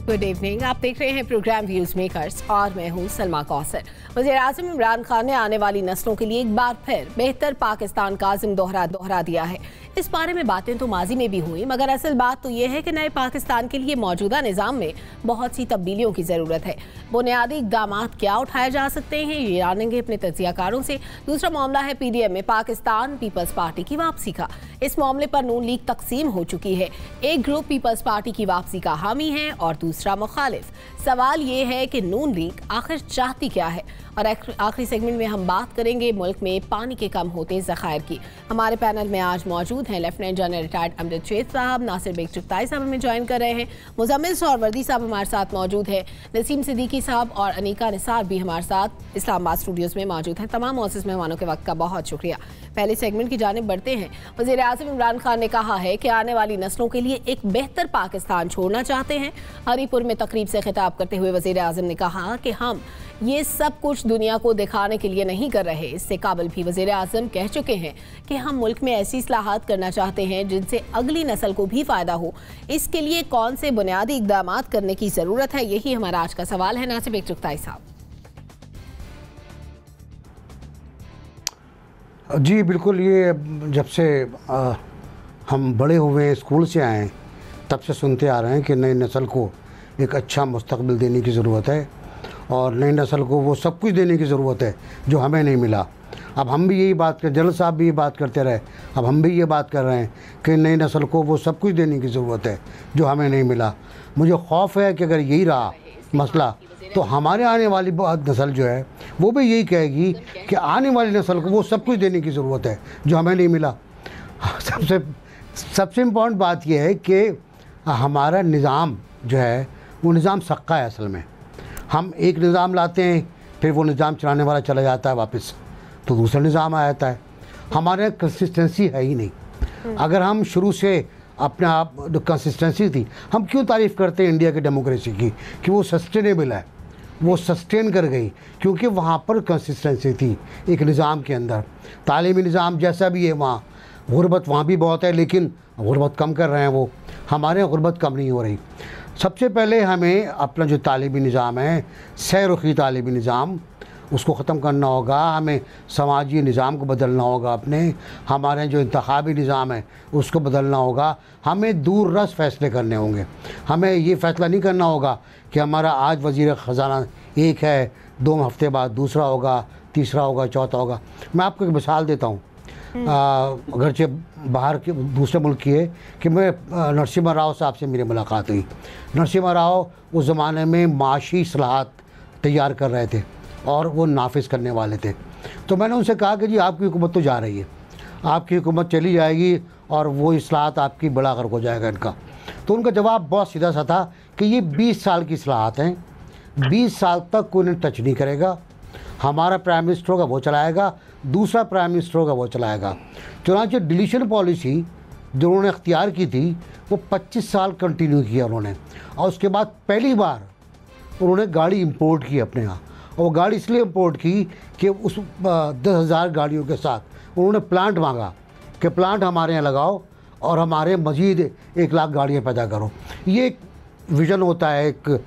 Good evening. आप देख रहे हैं प्रोग्राम व्यूज मेकर्स और मैं हूं सलमा कौसर। वज़ीर-ए-आज़म इमरान खान ने आने वाली नस्लों के लिए एक बार फिर बेहतर पाकिस्तान का अज़्म दोहरा दिया है। इस बारे में बातें तो माजी में भी हुई, मगर असल बात तो यह है कि नए पाकिस्तान के लिए मौजूदा निज़ाम में बहुत सी तब्दीलियों की ज़रूरत है। बुनियादी इक़दाम क्या उठाए जा सकते हैं, ये जानेंगे अपने तज्ज़ियाकारों से। दूसरा मामला है PDM में पाकिस्तान पीपल्स पार्टी की वापसी का। इस मामले पर नून लीग तकसीम हो चुकी है। एक ग्रुप पीपल्स पार्टी की वापसी का हामी है और दूसरा मुखालिफ। सवाल ये है कि नून लीग आखिर चाहती क्या है। और आखिरी सेगमेंट में हम बात करेंगे मुल्क में पानी के कम होते ज़खायर की। हमारे पैनल में आज मौजूद हैं lieutenant general retired Amjad Sheikh साहब, नासिर बेग चुगताई साहब हमें ज्वाइन कर रहे हैं, मुज़म्मिल सोहरवर्दी साहब हमारे साथ मौजूद है, नसीम सिद्दीकी साहब और अनीका निसार भी हमारे साथ इस्लामाबाद स्टूडियोज़ में मौजूद हैं। तमाम मौजूद मेहमानों के वक्त का बहुत शुक्रिया। पहले सेगमेंट की जानिब बढ़ते हैं। वज़ीर-ए-आज़म इमरान खान ने कहा है कि आने वाली नस्लों के लिए एक बेहतर पाकिस्तान छोड़ना चाहते हैं। हरीपुर में तकरीब से खिताब करते हुए वज़ीर-ए-आज़म ने कहा कि हम ये सब कुछ दुनिया को दिखाने के लिए नहीं कर रहे। इससे काबिल भी वज़ीर-ए-आज़म कह चुके हैं कि हम मुल्क में ऐसी इस्लाहात करना चाहते हैं जिनसे अगली नस्ल को भी फ़ायदा हो। इसके लिए कौन से बुनियादी इक़दाम करने की ज़रूरत है, यही हमारा आज का सवाल है। नासिर बेग चुगताई साहब। जी बिल्कुल, ये जब से हम बड़े हुए स्कूल से आए तब से सुनते आ रहे हैं कि नई नस्ल को एक अच्छा मुस्तकबिल देने की ज़रूरत है और नई नस्ल को वो सब कुछ देने की ज़रूरत है जो हमें नहीं मिला। अब हम भी यही बात कर, जनरल साहब भी ये बात करते रहे, अब हम भी ये बात कर रहे हैं कि नई नस्ल को वो सब कुछ देने की ज़रूरत है जो हमें नहीं मिला। मुझे खौफ है कि अगर यही रहा मसला तो हमारे आने वाली नस्ल जो है वो भी यही कहेगी कि आने वाली नस्ल को वो सब कुछ देने की ज़रूरत है जो हमें नहीं मिला। सबसे इम्पॉर्टेंट बात यह है कि हमारा निज़ाम जो है वो निज़ाम सक्का है। असल में हम एक निज़ाम लाते हैं, फिर वो निज़ाम चलाने वाला चला जाता है वापस, तो दूसरा निज़ाम आ जाता है। हमारे यहाँ कंसिस्टेंसी है ही नहीं। अगर हम शुरू से अपने आप जो कंसिस्टेंसी थी, हम क्यों तारीफ़ करते हैं इंडिया की डेमोक्रेसी की कि वो सस्टेनेबल है, वो सस्टेन कर गई क्योंकि वहाँ पर कंसिस्टेंसी थी एक निज़ाम के अंदर। तालीमी निज़ाम जैसा भी है, वहाँ गुरबत वहाँ भी बहुत है, लेकिन गुरबत कम कर रहे हैं वो, हमारे यहाँ गुरबत कम नहीं हो रही। सबसे पहले हमें अपना जो तालीमी निज़ाम है, सैरुखी तालीमी निज़ाम, उसको ख़त्म करना होगा। हमें समाजी निज़ाम को बदलना होगा, अपने हमारे जो इंतखाबी निज़ाम है उसको बदलना होगा। हमें दूर रस फैसले करने होंगे। हमें ये फ़ैसला नहीं करना होगा कि हमारा आज वज़ीर ख़जाना एक है, 2 हफ्ते बाद दूसरा होगा, तीसरा होगा, चौथा होगा। मैं आपको एक मिसाल देता हूँ, अगरचे बाहर के दूसरे मुल्क की है कि मैं नरसिम्हा राव साहब से मेरी मुलाकात हुई। नरसिम्हा राव उस ज़माने में माशी इस्लाहात तैयार कर रहे थे और वो नाफिज करने वाले थे। तो मैंने उनसे कहा कि जी आपकी हुकूमत तो जा रही है, आपकी हुकूमत चली जाएगी और वो इस्लाहात आपकी बड़ा गर्क हो जाएगा इनका। तो उनका जवाब बहुत सीधा सा था कि ये 20 साल की इस्लाहात हैं, 20 साल तक कोई इन्हें टच नहीं करेगा। हमारा प्राइम मिनिस्टर होगा वो चलाएगा, दूसरा प्राइम मिनिस्टर होगा वो चलाएगा। चुनांचे डिलीशन पॉलिसी जो उन्होंने अख्तियार की थी वो 25 साल कंटिन्यू किया उन्होंने, और उसके बाद पहली बार उन्होंने गाड़ी इंपोर्ट की अपने यहाँ। और वो गाड़ी इसलिए इंपोर्ट की कि उस 10,000 गाड़ियों के साथ उन्होंने प्लांट मांगा कि प्लांट हमारे यहाँ लगाओ और हमारे मज़ीद 1 लाख गाड़ियाँ पैदा करो। ये एक विज़न होता है, एक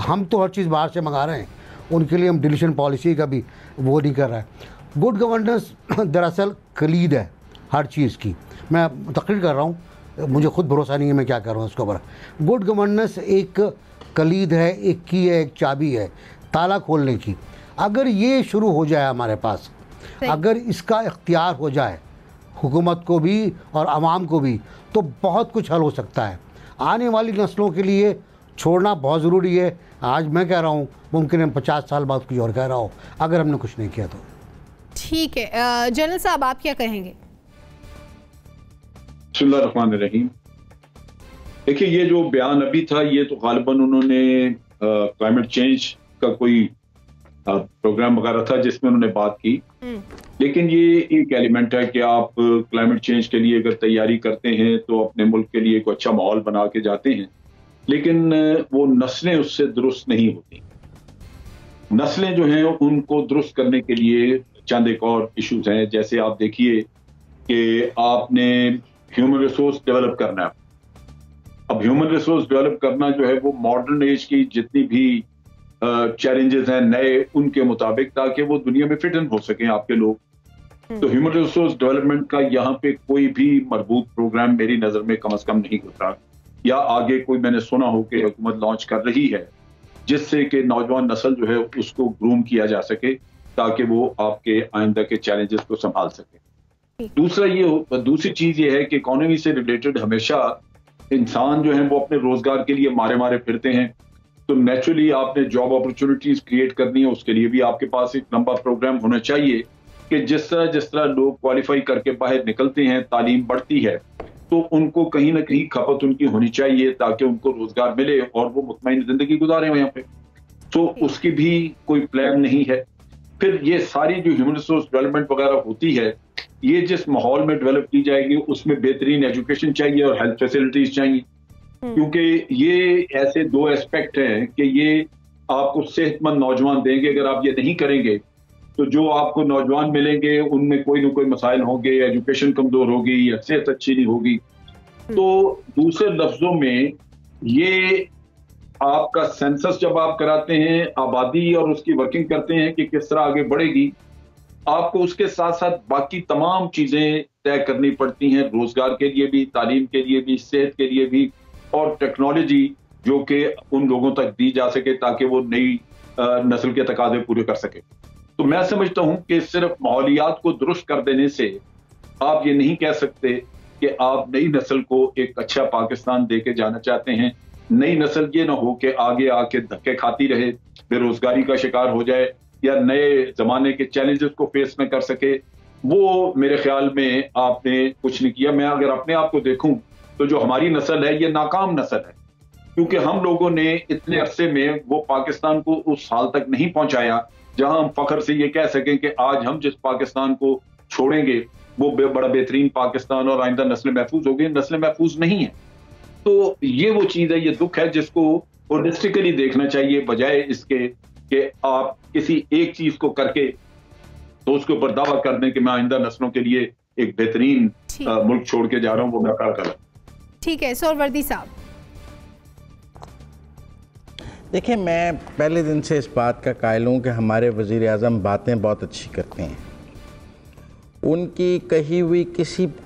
हम तो हर चीज़ बाहर से मंगा रहे हैं, उनके लिए हम डिलीशन पॉलिसी का भी वो नहीं कर रहा है। गुड गवर्नेंस दरअसल कलीद है हर चीज़ की। मैं तकरीर कर रहा हूँ, मुझे खुद भरोसा नहीं है मैं क्या कर रहा हूँ इसके ऊपर। गुड गवर्नेंस एक कलीद है, एक की है, एक चाबी है ताला खोलने की। अगर ये शुरू हो जाए हमारे पास, अगर इसका इख्तियार हो जाए हुकूमत को भी और आवाम को भी, तो बहुत कुछ हल हो सकता है। आने वाली नस्लों के लिए छोड़ना बहुत ज़रूरी है। आज मैं कह रहा हूँ, मुमकिन है 50 साल बाद कोई और कह रहा हो अगर हमने कुछ नहीं किया तो। ठीक है, जनरल साहब आप क्या कहेंगे? बिस्मिल्लाहिर्रहमानिर्रहीम। देखिए, ये जो बयान अभी था ये तो गालिबन उन्होंने क्लाइमेट चेंज का कोई प्रोग्राम वगैरह था जिसमें उन्होंने बात की, लेकिन ये एक एलिमेंट है कि आप क्लाइमेट चेंज के लिए अगर तैयारी करते हैं तो अपने मुल्क के लिए एक अच्छा माहौल बना के जाते हैं, लेकिन वो नस्लें उससे दुरुस्त नहीं होती। नस्लें जो हैं उनको दुरुस्त करने के लिए चंद एक और इश्यूज हैं। जैसे आप देखिए कि आपने ह्यूमन रिसोर्स डेवलप करना है, अब ह्यूमन रिसोर्स डेवलप करना जो है वो मॉडर्न एज की जितनी भी चैलेंजेस हैं नए, उनके मुताबिक, ताकि वो दुनिया में फिट इन हो सके आपके लोग। तो ह्यूमन रिसोर्स डेवलपमेंट का यहाँ पे कोई भी मरबूत प्रोग्राम मेरी नजर में कम से कम नहीं गुजरा, या आगे कोई मैंने सुना हो कि हुकूमत लॉन्च कर रही है, जिससे कि नौजवान नस्ल जो है उसको ग्रूम किया जा सके ताकि वो आपके आइंदा के चैलेंजेस को संभाल सके। दूसरी चीज ये है कि इकोनॉमी से रिलेटेड हमेशा इंसान जो है वो अपने रोजगार के लिए मारे मारे फिरते हैं, तो नेचुरली आपने जॉब अपॉर्चुनिटीज क्रिएट करनी है, उसके लिए भी आपके पास एक लंबा प्रोग्राम होना चाहिए कि जिस तरह लोग क्वालिफाई करके बाहर निकलते हैं, तालीम बढ़ती है, तो उनको कहीं ना कहीं खपत उनकी होनी चाहिए ताकि उनको रोजगार मिले और वो मुतमईन जिंदगी गुजारे यहाँ पे। तो उसकी भी कोई प्लान नहीं है। फिर ये सारी जो ह्यूमन रिसोर्स डेवलपमेंट वगैरह होती है, ये जिस माहौल में डेवलप की जाएगी उसमें बेहतरीन एजुकेशन चाहिए और हेल्थ फैसिलिटीज चाहिए, क्योंकि ये ऐसे दो एस्पेक्ट हैं कि ये आपको सेहतमंद नौजवान देंगे। अगर आप ये नहीं करेंगे तो जो आपको नौजवान मिलेंगे उनमें कोई ना कोई मसाइल होंगे, एजुकेशन कमजोर होगी या सेहत अच्छी नहीं होगी। तो दूसरे लफ्जों में ये आपका सेंसस जब आप कराते हैं, आबादी और उसकी वर्किंग करते हैं कि किस तरह आगे बढ़ेगी, आपको उसके साथ साथ बाकी तमाम चीजें तय करनी पड़ती हैं, रोजगार के लिए भी, तालीम के लिए भी, सेहत के लिए भी, और टेक्नोलॉजी जो कि उन लोगों तक दी जा सके ताकि वो नई नस्ल के तकाजे पूरे कर सके। तो मैं समझता हूं कि सिर्फ माहौलियात को दुरुस्त कर देने से आप ये नहीं कह सकते कि आप नई नस्ल को एक अच्छा पाकिस्तान देके जाना चाहते हैं। नई नस्ल ये ना हो कि आगे आके धक्के खाती रहे, बेरोजगारी का शिकार हो जाए या नए जमाने के चैलेंजेस को फेस न कर सके। वो मेरे ख्याल में आपने कुछ नहीं किया। मैं अगर अपने आप को देखूं तो जो हमारी नस्ल है ये नाकाम नस्ल है, क्योंकि हम लोगों ने इतने अरसे में वो पाकिस्तान को उस हाल तक नहीं पहुंचाया जहां हम फख्र से ये कह सकें कि आज हम जिस पाकिस्तान को छोड़ेंगे वो बड़ा बेहतरीन पाकिस्तान और आइंदा नस्लें महफूज हो गई। नस्लें महफूज नहीं है। तो ये वो चीज है, ये दुख है जिसको होलिस्टिकली देखना चाहिए, बजाय इसके कि आप किसी एक चीज को करके तो उसके ऊपर दावा कर दें कि मैं आइंदा नस्लों के लिए एक बेहतरीन मुल्क छोड़ के जा रहा हूं। वो बेकार कर। ठीक है सोहरवर्दी साहब। देखिए, मैं पहले दिन से इस बात का कायल हूँ कि हमारे वज़ीर आज़म बातें बहुत अच्छी करते हैं। उनकी कही हुई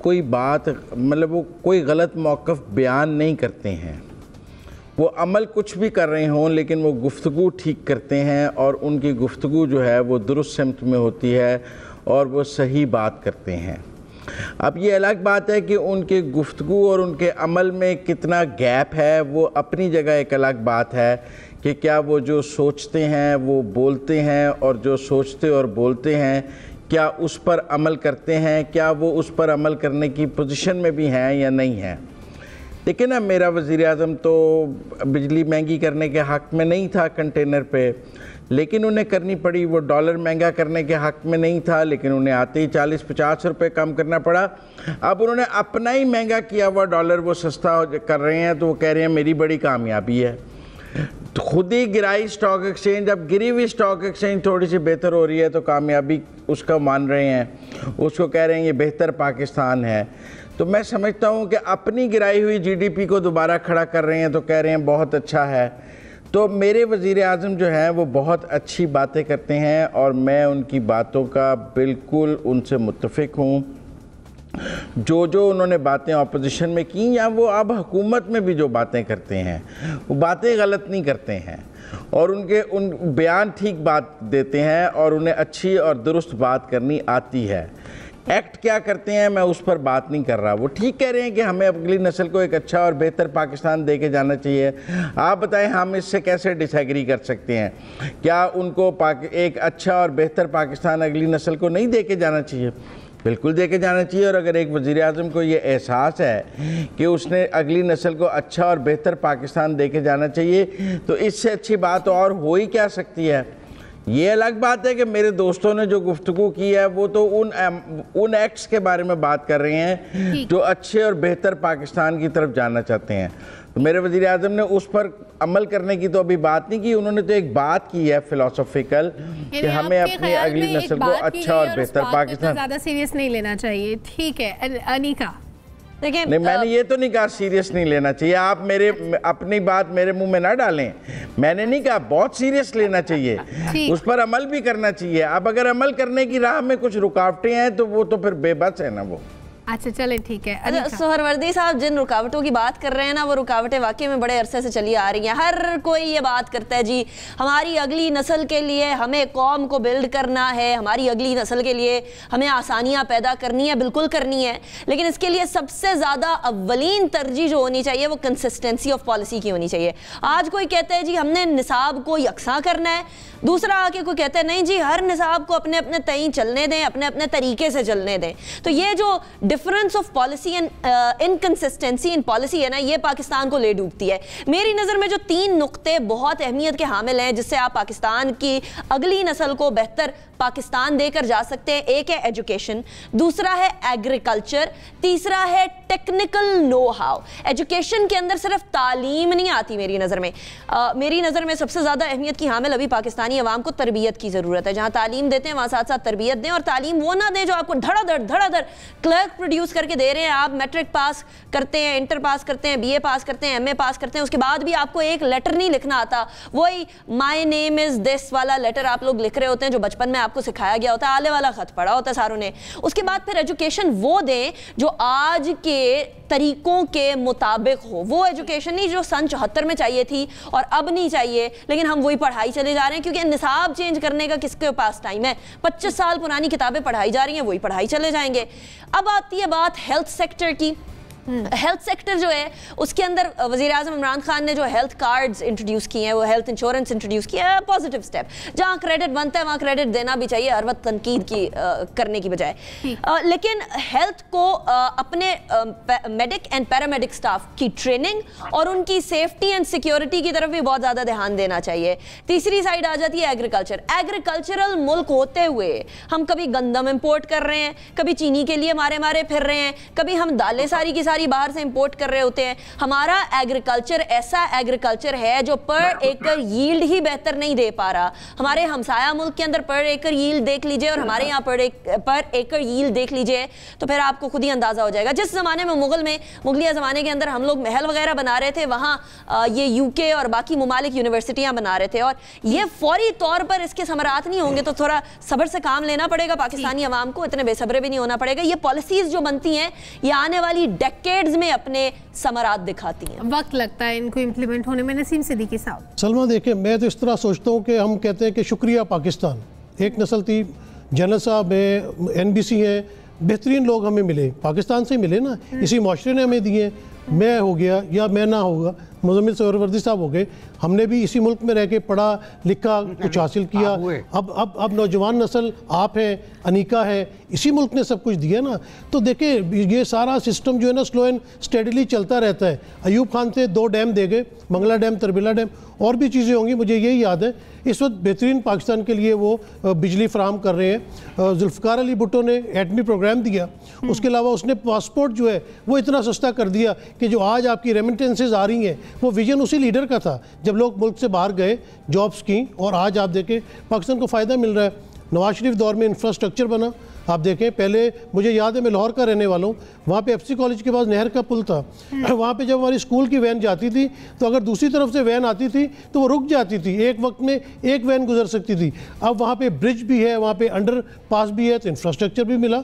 कोई बात, मतलब वो कोई गलत मौक़िफ़ बयान नहीं करते हैं। वो अमल कुछ भी कर रहे हों लेकिन वो गुफ्तगू ठीक करते हैं और उनकी गुफ्तगू जो है वो दुरुस्त सिमत में होती है और वो सही बात करते हैं। अब ये अलग बात है कि उनके गुफ्तगू और उनके अमल में कितना गैप है, वो अपनी जगह एक अलग बात है कि क्या वो जो सोचते हैं वो बोलते हैं और जो सोचते और बोलते हैं क्या उस पर अमल करते हैं, क्या वो उस पर अमल करने की पोजीशन में भी हैं या नहीं हैं। देखिए ना, मेरा वज़ीर आज़म तो बिजली महंगी करने के हक़ में नहीं था कंटेनर पे, लेकिन उन्हें करनी पड़ी। वो डॉलर महंगा करने के हक़ में नहीं था, लेकिन उन्हें आते ही 40-50 रुपये कम करना पड़ा। अब उन्होंने अपना ही महंगा किया हुआ डॉलर वो सस्ता कर रहे हैं, तो वो कह रहे हैं मेरी बड़ी कामयाबी है। तो खुद ही गिराई स्टॉक एक्सचेंज, अब गिरी हुई स्टॉक एक्सचेंज थोड़ी सी बेहतर हो रही है तो कामयाबी उसका मान रहे हैं, उसको कह रहे हैं ये बेहतर पाकिस्तान है। तो मैं समझता हूँ कि अपनी गिराई हुई जीडीपी को दोबारा खड़ा कर रहे हैं तो कह रहे हैं बहुत अच्छा है। तो मेरे वज़ीर आज़म जो हैं वो बहुत अच्छी बातें करते हैं और मैं उनकी बातों का बिल्कुल उनसे मुत्तफ़िक हूँ। जो उन्होंने बातें अपोजिशन में की या वो अब हुकूमत में भी जो बातें करते हैं वो बातें गलत नहीं करते हैं और उन बयान ठीक बात देते हैं और उन्हें अच्छी और दुरुस्त बात करनी आती है। एक्ट क्या करते हैं मैं उस पर बात नहीं कर रहा। वो ठीक कह रहे हैं कि हमें अगली नस्ल को एक अच्छा और बेहतर पाकिस्तान दे के जाना चाहिए। आप बताएं हम इससे कैसे डिसएग्री कर सकते हैं? क्या उनको एक अच्छा और बेहतर पाकिस्तान अगली नस्ल को नहीं दे के जाना चाहिए? बिल्कुल दे के जाना चाहिए। और अगर एक वज़ीर आज़म को ये एहसास है कि उसने अगली नस्ल को अच्छा और बेहतर पाकिस्तान दे के जाना चाहिए तो इससे अच्छी बात और हो ही क्या सकती है। ये अलग बात है कि मेरे दोस्तों ने जो गुफ्तगू की है वो तो उन एक्ट्स के बारे में बात कर रहे हैं जो अच्छे और बेहतर पाकिस्तान की तरफ जाना चाहते हैं। तो मेरे वज़ीर आज़म ने उस पर अमल करने की तो अभी बात नहीं की, उन्होंने तो एक बात की है फिलोसॉफिकल कि हमें अपनी अगली नस्ल को अच्छा और बेहतर पाकिस्तान। ज़्यादा सीरियस नहीं लेना चाहिए। ठीक है अनिका। देखिए नहीं, मैंने ये तो नहीं कहा सीरियस नहीं लेना चाहिए, आप मेरे अपनी बात मेरे मुंह में ना डालें। मैंने नहीं कहा, बहुत सीरियस लेना चाहिए, उस पर अमल भी करना चाहिए। अब अगर अमल करने की राह में कुछ रुकावटें हैं तो वो तो फिर बेबस है ना वो। अच्छा चले ठीक है। अच्छा सोहरवर्दी साहब, जिन रुकावटों की बात कर रहे हैं ना, वो रुकावटें वाकई में बड़े अरसे से चली आ रही हैं। हर कोई ये बात करता है जी हमारी अगली नस्ल के लिए हमें कौम को बिल्ड करना है, हमारी अगली नस्ल के लिए हमें आसानियां पैदा करनी है, बिल्कुल करनी है, लेकिन इसके लिए सबसे ज़्यादा अव्वलीन तरजीह जो होनी चाहिए वो कंसिस्टेंसी ऑफ पॉलिसी की होनी चाहिए। आज कोई कहता है जी हमने निसाब को यकसा करना है, दूसरा आके कोई कहता है नहीं जी हर निसाब को अपने अपने तय चलने दें, अपने अपने तरीके से चलने दें। तो ये जो difference of policy and inconsistency in policy है ना, ये पाकिस्तान को ले डूबती है। मेरी नज़र में जो 3 नुक्ते बहुत अहमियत के हामिल हैं जिससे आप पाकिस्तान की अगली नस्ल को बेहतर पाकिस्तान देकर जा सकते हैं, एक है एजुकेशन, दूसरा है एग्रीकल्चर, तीसरा है टेक्निकल नो हाउ। एजुकेशन के अंदर सिर्फ तालीम नहीं आती मेरी नज़र में। मेरी नज़र में सबसे ज़्यादा अहमियत की हामिल अभी पाकिस्तानी अवाम को तरबियत की ज़रूरत है। जहाँ तालीम देते हैं वहाँ साथ साथ तरबियत दें, और तालीम वो ना दें जो आपको धड़ाधड़ क्लर्क प्रोड्यूस करके दे रहे हैं। आप मैट्रिक पास करते हैं, इंटर पास करते हैं, BA पास करते हैं, MA पास करते हैं, उसके बाद भी आपको एक लेटर नहीं लिखना आता। वही माई नेम इज़ दिस वाला लेटर आप लोग लिख रहे होते हैं जो बचपन में आपको सिखाया गया होता है, आले वाला खत पढ़ा होता है सारों ने। उसके बाद फिर एजुकेशन वो दें जो आज के तरीकों के मुताबिक हो, वो एजुकेशन नहीं जो सन 74 में चाहिए थी और अब नहीं चाहिए, लेकिन हम वही पढ़ाई चले जा रहे हैं क्योंकि निसाब चेंज करने का किसके पास टाइम है। 25 साल पुरानी किताबें पढ़ाई जा रही हैं, वही पढ़ाई चले जाएंगे। अब आती है बात हेल्थ सेक्टर की। हेल्थ सेक्टर जो है उसके अंदर वज़ीर आज़म इमरान खान ने जो हेल्थ कार्ड्स इंट्रोड्यूस किए हैं, वो हेल्थ इंश्योरेंस इंट्रोड्यूस किया है, पॉजिटिव स्टेप। जहाँ क्रेडिट बनता है वहाँ क्रेडिट देना भी चाहिए, हर वक्त तनकीद की करने की बजाय। लेकिन हेल्थ को अपने मेडिक एंड पैरामेडिक स्टाफ की ट्रेनिंग और उनकी सेफ्टी एंड सिक्योरिटी की तरफ भी बहुत ज़्यादा ध्यान देना चाहिए। तीसरी साइड आ जाती है एग्रीकल्चर। एग्रीकल्चरल मुल्क होते हुए हम कभी गंदम इम्पोर्ट कर रहे हैं, कभी चीनी के लिए मारे मारे फिर रहे हैं, कभी हम दालें सारी की सारी बाहर से इंपोर्ट कर रहे होते हैं। हमारा एग्रीकल्चर ऐसा एग्रीकल्चर है जो पर एकड़ यील्ड ही बेहतर नहीं दे पा रहा। हमारे हमसाया मुल्क के अंदर पर एकड़ यील्ड देख लीजिए और हमारे यहाँ पर एकड़ यील्ड देख लीजिए, तो फिर आपको खुद ही अंदाजा हो जाएगा। जिस जमाने में मुगलिया जमाने के अंदर हम लोग महल वगैरह बना रहे थे, वहाँ ये UK और बाकी मुमालिक यूनिवर्सिटियाँ बना रहे थे, और ये फौरी तौर पर इसके समरात नहीं होंगे, तो थोड़ा सब्र से काम लेना पड़ेगा पाकिस्तानी अवाम को, इतने बेसब्रे भी नहीं होना पड़ेगा। ये पॉलिसीज जो बनती हैं ये आने वाली डेकेड्स में अपने समरात दिखाती हैं, वक्त लगता है इनको इम्प्लीमेंट होने में। नसीम सिद्दीकी साहब। सलमा देखें, मैं तो इस तरह सोचता हूँ कि हम कहते हैं कि शुक्रिया पाकिस्तान, एक नस्ल थी, जनरल साहब है, NBC है, बेहतरीन लोग हमें मिले, पाकिस्तान से मिले ना, इसी माशरे ने हमें दिए। मैं हो गया या मैं ना होगा, मुज़म्मिल सोहरवर्दी साहब हो गए, हमने भी इसी मुल्क में रह के पढ़ा लिखा कुछ हासिल किया। अब नौजवान नस्ल आप हैं, अनीका है, इसी मुल्क ने सब कुछ दिया ना। तो देखिए ये सारा सिस्टम जो है ना स्लो एंड स्टेडली चलता रहता है। अयूब खान से 2 डैम दे गए, मंगला डैम, तरबिला डैम, और भी चीज़ें होंगी, मुझे यही याद है। इस वक्त बेहतरीन पाकिस्तान के लिए वो बिजली फराहम कर रहे हैं। जुल्फ़िकार अली भुट्टो ने एटमी प्रोग्राम दिया, उसके अलावा उसने पासपोर्ट जो है वो इतना सस्ता कर दिया कि जो आज आपकी रेमिटेंसेज आ रही हैं वो विजन उसी लीडर का था जब लोग मुल्क से बाहर गए, जॉब्स की, और आज आप देखें पाकिस्तान को फ़ायदा मिल रहा है। नवाज शरीफ दौर में इंफ्रास्ट्रक्चर बना, आप देखें, पहले मुझे याद है, मैं लाहौर का रहने वाला हूँ, वहाँ पे FC कॉलेज के पास नहर का पुल था, वहाँ पे जब हमारी स्कूल की वैन जाती थी तो अगर दूसरी तरफ से वैन आती थी तो वो रुक जाती थी, एक वक्त में एक वैन गुजर सकती थी। अब वहाँ पे ब्रिज भी है, वहाँ पे अंडर पास भी है, तो इंफ्रास्ट्रक्चर भी मिला।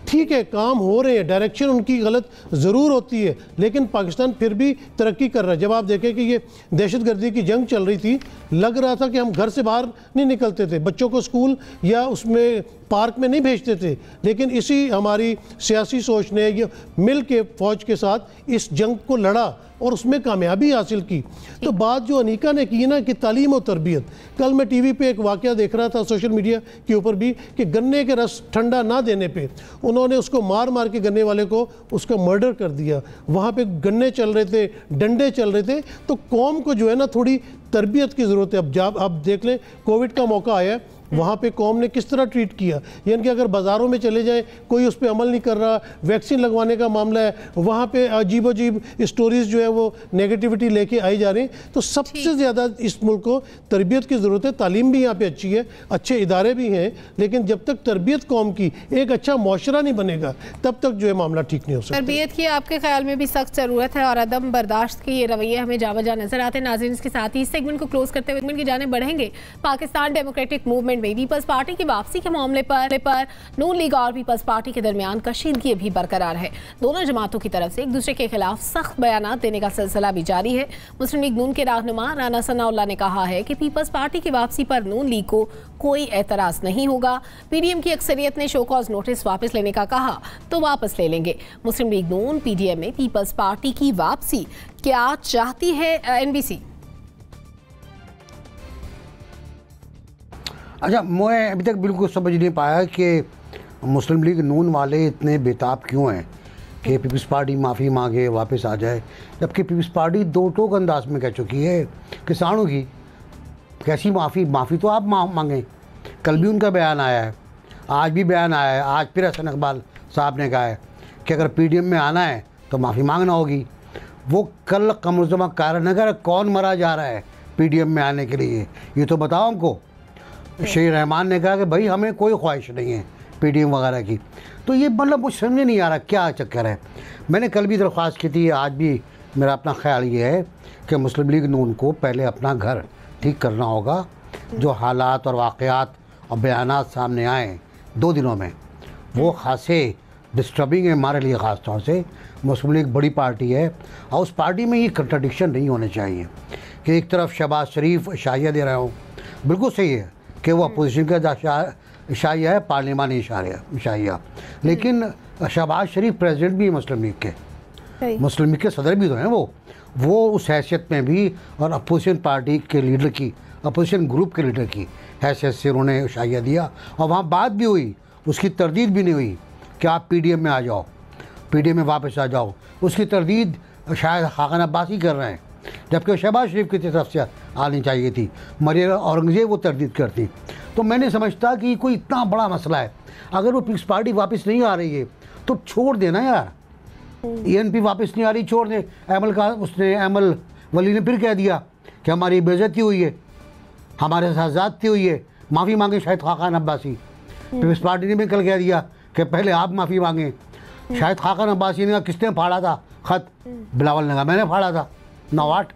ठीक है, काम हो रहे हैं, डायरेक्शन उनकी गलत ज़रूर होती है, लेकिन पाकिस्तान फिर भी तरक्की कर रहा है। जब आप देखें कि ये दहशतगर्दी की जंग चल रही थी, लग रहा था कि हम घर से बाहर नहीं निकलते थे, बच्चों को स्कूल या उसमें पार्क में नहीं भेजते थे, लेकिन इसी हमारी सियासी सोच ने ये मिल के फ़ौज के साथ इस जंग को लड़ा और उसमें कामयाबी हासिल की। तो बात जो अनीका ने की ना कि तालीम और तरबियत, कल मैं TV पे एक वाक़या देख रहा था, सोशल मीडिया के ऊपर भी, कि गन्ने के रस ठंडा ना देने पे उन्होंने उसको मार मार के गन्ने वाले को उसका मर्डर कर दिया। वहाँ पे गन्ने चल रहे थे, डंडे चल रहे थे, तो कौम को जो है ना थोड़ी तरबियत की ज़रूरत है। अब जब आप देख लें कोविड का मौका आया, वहाँ पे कौम ने किस तरह ट्रीट किया, यानी कि अगर बाज़ारों में चले जाएं कोई उस पर अमल नहीं कर रहा, वैक्सीन लगवाने का मामला है, वहाँ पे अजीब अजीब स्टोरीज़ जो है वो नेगेटिविटी लेके आई जा रही हैं। तो सबसे ज़्यादा इस मुल्क को तरबियत की ज़रूरत है। तालीम भी यहाँ पे अच्छी है, अच्छे इदारे भी हैं, लेकिन जब तक तरबियत कौम की एक अच्छा मुआशरा नहीं बनेगा तब तक जो है मामला ठीक नहीं हो सकता। तरबियत की आपके ख्याल में भी सख्त ज़रूरत है और अदम बर्दाश्त के ये रवैये हमें जावजा नजर आते हैं। नाज़रीन, इसके साथ ही इस सेगमेंट को क्लोज करते हुए सेगमेंट की जाने बढ़ेंगे। पाकिस्तान डेमोक्रेटिक मूवमेंट में पीपल्स पार्टी की वापसी के मामले पर नून लीग और पीपल्स पार्टी के दरमियान कशीदगी भी बरकरार है। दोनों जमातों की तरफ से एक दूसरे के खिलाफ सख्त बयान देने का सिलसिला भी जारी है। मुस्लिम लीग नून के रहनुमा राना सनाउल्लाह ने कहा है कि पीपल्स पार्टी की वापसी पर नून लीग को कोई एतराज नहीं होगा। पीडीएम की अक्सरियत ने शो कॉज नोटिस वापस लेने का कहा तो वापस ले लेंगे। मुस्लिम लीग नून पीडीएम में पीपल्स पार्टी की वापसी क्या चाहती है एनबीसी? अच्छा, मैं अभी तक बिल्कुल समझ नहीं पाया कि मुस्लिम लीग नून वाले इतने बेताब क्यों हैं कि पीपल्स पार्टी माफ़ी मांगे वापस आ जाए, जबकि पीपल्स पार्टी दो टोक अंदाज में कह चुकी है किसानों की। कैसी माफ़ी तो आप मांगें। कल भी उनका बयान आया है, आज भी बयान आया है, आज फिर हसन इकबाल साहब ने कहा है कि अगर पीडीएम में आना है तो माफ़ी मांगना होगी। वो कल कमरजमा कारण अगर कौन मरा जा रहा है पीडीएम में आने के लिए, ये तो बताओ हमको। शेर रहमान ने कहा कि भाई हमें कोई ख्वाहिश नहीं है पीडीएम वगैरह की। तो ये मतलब मुझे समझ नहीं आ रहा क्या चक्कर है। मैंने कल भी दरख्वास्त की थी, आज भी मेरा अपना ख्याल ये है कि मुस्लिम लीग नून को पहले अपना घर ठीक करना होगा। जो हालात और वाक़यात और बयानात सामने आए 2 दिनों में वो खासे डिस्टर्बिंग है हमारे लिए। ख़ास तौर से मुस्लिम लीग बड़ी पार्टी है और उस पार्टी में ये कंट्राडिक्शन नहीं होने चाहिए कि एक तरफ शहबाज शरीफ शाइया दे रहे हों। बिल्कुल सही है कि वो अपोजिशन का शाइया है, पार्लिमानी शाइया, लेकिन शहबाज शरीफ प्रेसिडेंट भी है मुस्लिम लीग के, मुस्लिम लीग के सदर भी तो हैं वो उस हैसियत में भी और अपोजिशन पार्टी के लीडर की, अपोजिशन ग्रुप के लीडर की हैसियत से उन्होंने शाइया दिया और वहाँ बात भी हुई, उसकी तरदीद भी नहीं हुई कि आप पीडीएम में आ जाओ, पीडीएम में वापस आ जाओ। उसकी तरदीद शायद खाकन अब्बास ही कर रहे हैं, जबकि शहबाज शरीफ की तरफ से आनी चाहिए थी, मरियम औरंगजेब वो तरदीद करती। तो मैं नहीं समझता कि कोई इतना बड़ा मसला है। अगर वो पीपल्स पार्टी वापस नहीं आ रही है तो छोड़ देना यार। ENP वापस नहीं आ रही, छोड़ दे। अमल वली ने फिर कह दिया कि हमारी बेइज्जती हुई है, हमारे साथ ज़्यादती हुई है, माफ़ी मांगे शाहिद खाकन अब्बासी। पीपल्स पार्टी ने भी कल कह दिया कि पहले आप माफ़ी मांगें। शाहिद खाकन अब्बासी ने कहा किसने फाड़ा था ख़त, बिलावल ने कहा मैंने फाड़ा था, नवाट।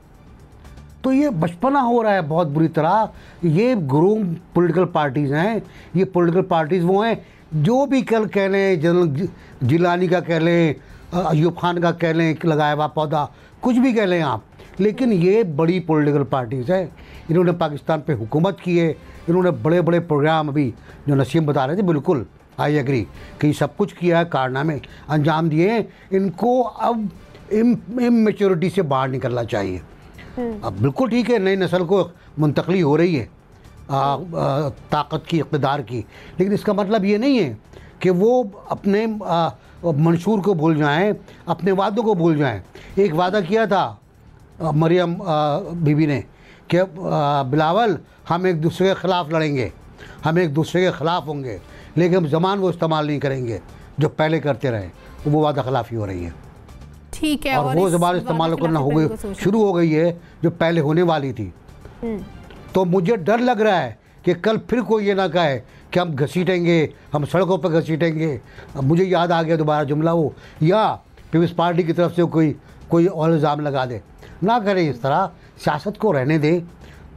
तो ये बचपना हो रहा है बहुत बुरी तरह। ये ग्रूम पॉलिटिकल पार्टीज़ हैं, ये पॉलिटिकल पार्टीज़ वो हैं जो भी कल कह लें, जनरल जिलानी का कह लें, अयूब खान का कह लें लगाया हुआ पौधा, कुछ भी कह लें आप, लेकिन ये बड़ी पॉलिटिकल पार्टीज़ हैं। इन्होंने पाकिस्तान पे हुकूमत की है, इन्होंने बड़े बड़े प्रोग्राम, अभी जो नसीम बता रहे थे बिल्कुल आई एग्री कि सब कुछ किया है, कारनामे अंजाम दिए हैं। इनको अब इमेच्योरिटी से बाहर निकलना चाहिए। अब बिल्कुल ठीक है, नई नस्ल को मुंतकली हो रही है ताकत की, इक़्तिदार की, लेकिन इसका मतलब ये नहीं है कि वो अपने मंशूर को भूल जाएं, अपने वादों को भूल जाएं। एक वादा किया था मरियम बीबी ने कि बिलावल हम एक दूसरे के ख़िलाफ़ लड़ेंगे, हम एक दूसरे के ख़िलाफ़ होंगे, लेकिन हम ज़बान वो इस्तेमाल नहीं करेंगे जो पहले करते रहे। वो वादा खिलाफ़ी हो रही है, ठीक है, और वो ज़बान इस्तेमाल करना हो गई, शुरू हो गई है जो पहले होने वाली थी। तो मुझे डर लग रहा है कि कल फिर कोई ये ना कहे कि हम घसीटेंगे, हम सड़कों पर घसीटेंगे। मुझे याद आ गया दोबारा जुमला वो, या पीपल्स पार्टी की तरफ से कोई और इल्ज़ाम लगा दे। ना करें इस तरह, सियासत को रहने दें।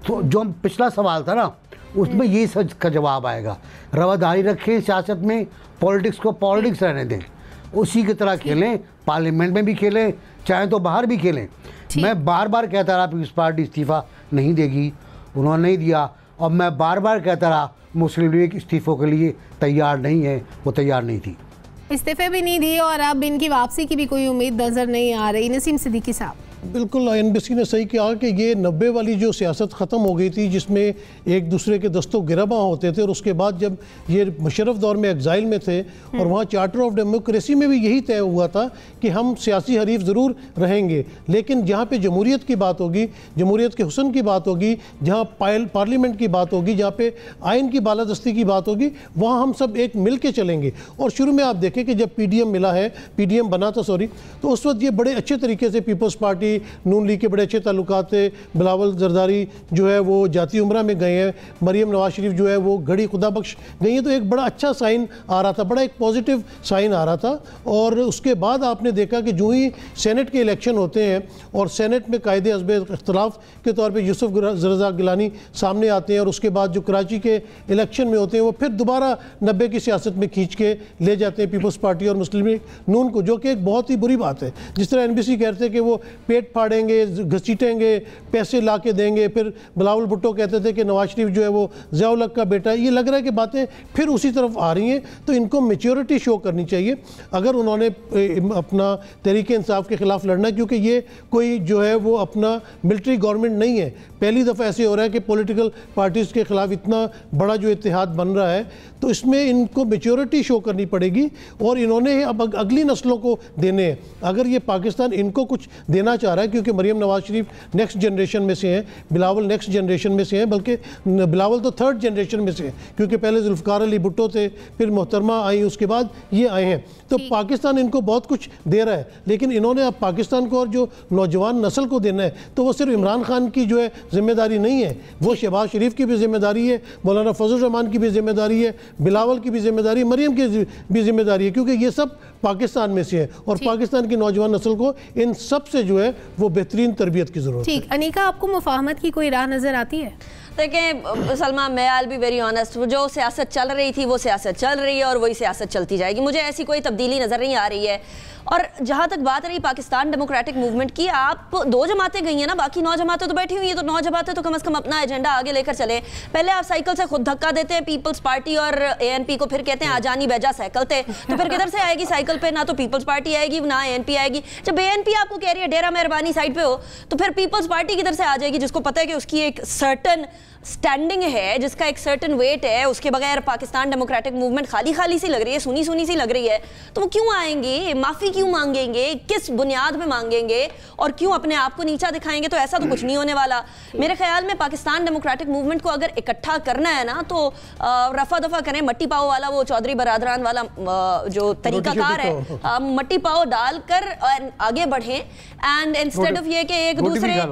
तो जो हम पिछला सवाल था ना, उसमें यही सच का जवाब आएगा। रवादारी रखें सियासत में, पॉलिटिक्स को पॉलिटिक्स रहने दें, उसी की तरह खेलें, पार्लियामेंट में भी खेलें, चाहे तो बाहर भी खेलें। मैं बार बार कहता रहा पीपल्स पार्टी इस्तीफ़ा नहीं देगी, उन्होंने नहीं दिया, और मैं बार बार कहता रहा मुस्लिम लीग इस्तीफ़ों के लिए तैयार नहीं है, वो तैयार नहीं थी, इस्तीफ़े भी नहीं दिए और अब इनकी वापसी की भी कोई उम्मीद नज़र नहीं आ रही। नसीम सिद्दीकी साहब। बिल्कुल एनबीसी ने सही कहा कि ये 90 वाली जो सियासत ख़त्म हो गई थी जिसमें एक दूसरे के दस्तों गिरबा होते थे, और उसके बाद जब ये मुशर्रफ दौर में एग्जाइल में थे और वहाँ चार्टर ऑफ डेमोक्रेसी में भी यही तय हुआ था कि हम सियासी हरीफ ज़रूर रहेंगे, लेकिन जहाँ पे जमहूरियत की बात होगी, जमहूरियत के हुस्न की बात होगी, जहाँ पार्लियामेंट की बात होगी, जहाँ पे आइन की बालादस्ती की बात होगी, वहाँ हम सब एक मिल के चलेंगे। और शुरू में आप देखें कि जब PDM मिला है, PDM बना था सॉरी, तो उस वक्त ये बड़े अच्छे तरीके से पीपल्स पार्टी नून लीग के बड़े अच्छे ताल्लुकात थे। बिलावल जरदारी जो है वो जाती उम्रा में गए हैं, मरियम नवाज शरीफ जो है वो घड़ी खुदा बख्श गई है, तो एक बड़ा अच्छा साइन आ रहा था, बड़ा एक पॉजिटिव साइन आ रहा था। और उसके बाद आपने देखा कि जो ही सेनेट के इलेक्शन होते हैं और सेनेट में कायदे हस्ब इख्तलाफ के तौर पर यूसुफ रज़ा गिलानी सामने आते हैं, और उसके बाद जो कराची के इलेक्शन में होते हैं वो फिर दोबारा 90 की सियासत में खींच के ले जाते हैं पीपल्स पार्टी और मुस्लिम लीग नून को, जो कि एक बहुत ही बुरी बात है। जिस तरह NBC कहते हैं कि वो पेट फाड़ेंगे, घसीटेंगे, पैसे ला के देंगे, फिर बिलावल भुट्टो कहते थे कि नवाज शरीफ जो है वो ज़िया-उल हक का बेटा है, ये लग रहा है कि बातें फिर उसी तरफ आ रही हैं। तो इनको मैच्योरिटी शो करनी चाहिए अगर उन्होंने अपना तहरीक इंसाफ के ख़िलाफ़ लड़ना है, क्योंकि ये कोई जो है वो अपना मिलिट्री गवर्नमेंट नहीं है। पहली दफ़ा ऐसे हो रहा है कि पॉलिटिकल पार्टीज़ के ख़िलाफ़ इतना बड़ा जो इत्तेहाद बन रहा है, तो इसमें इनको मैच्योरिटी शो करनी पड़ेगी और इन्होंने अब अगली नस्लों को देने हैं। अगर ये पाकिस्तान इनको कुछ देना चाह रहा है, क्योंकि मरियम नवाज शरीफ नेक्स्ट जनरेशन में से हैं, बिलावल नेक्स्ट जनरेशन में से हैं, बल्कि बिलावल तो थर्ड जनरेशन में से हैं, क्योंकि पहले जुल्फ़िकार अली भुट्टो थे, फिर मोहतरमा आई, उसके बाद ये आए हैं। तो पाकिस्तान इनको बहुत कुछ दे रहा है, लेकिन इन्होंने अब पाकिस्तान को और जो नौजवान नस्ल को देना है, तो वो सिर्फ इमरान खान की जो है जिम्मेदारी नहीं है, वो शहबाज शरीफ की भी जिम्मेदारी है, मौलाना फजल रहमान की भी जिम्मेदारी है, बिलावल की भी जिम्मेदारी, मरियम की भी जिम्मेदारी है, क्योंकि ये सब पाकिस्तान में से है और पाकिस्तान की नौजवान नस्ल को इन सब से जो है वो बेहतरीन तरबियत की ज़रूरत है। ठीक, अनीका, आपको मुफाहमत की कोई राह नज़र आती है? देखें सलमा, मैं आई बी वेरी ऑनेस्ट, जो सियासत चल रही थी वो सियासत चल रही है और वही सियासत चलती जाएगी। मुझे ऐसी कोई तब्दीली नज़र नहीं आ रही है। और जहाँ तक बात रही पाकिस्तान डेमोक्रेटिक मूवमेंट की, आप 2 जमातें गई हैं ना, बाकी 9 जमातें तो बैठी हुई हैं, तो 9 जमातें तो कम से कम अपना एजेंडा आगे लेकर चले। पहले आप साइकिल से खुद धक्का देते हैं पीपल्स पार्टी और ANP को, फिर कहते हैं आजानी बैजा साइकिल थे, तो फिर किधर से आएगी साइकिल पे? ना तो पीपल्स पार्टी आएगी ना ANP आएगी। जब ANP आपको कह रही है डेरा मेहरबानी साइड पे हो, तो फिर पीपल्स पार्टी किधर से आ जाएगी, जिसको पता है कि उसकी एक सर्टन स्टैंडिंग है, जिसका एक सर्टन वेट है, उसके बगैर पाकिस्तान डेमोक्रेटिक मूवमेंट खाली खाली सी लग रही है, सुनी सुनी सी लग रही है। तो वो क्यों आएंगे? माफ़ी क्यों मांगेंगे? किस बुनियाद पे मांगेंगे? और क्यों अपने आप को नीचा दिखाएंगे? तो ऐसा तो कुछ नहीं होने वाला। मेरे ख्याल में पाकिस्तान डेमोक्रेटिक मूवमेंट को अगर इकट्ठा करना है ना, तो रफा दफा करें, मट्टी पाव वाला वो चौधरी बरादरान वाला जो तरीकाकार है, मट्टी पाव डालकर आगे बढ़ें, एंड इंस्टेड ऑफ ये कि एक दूसरे,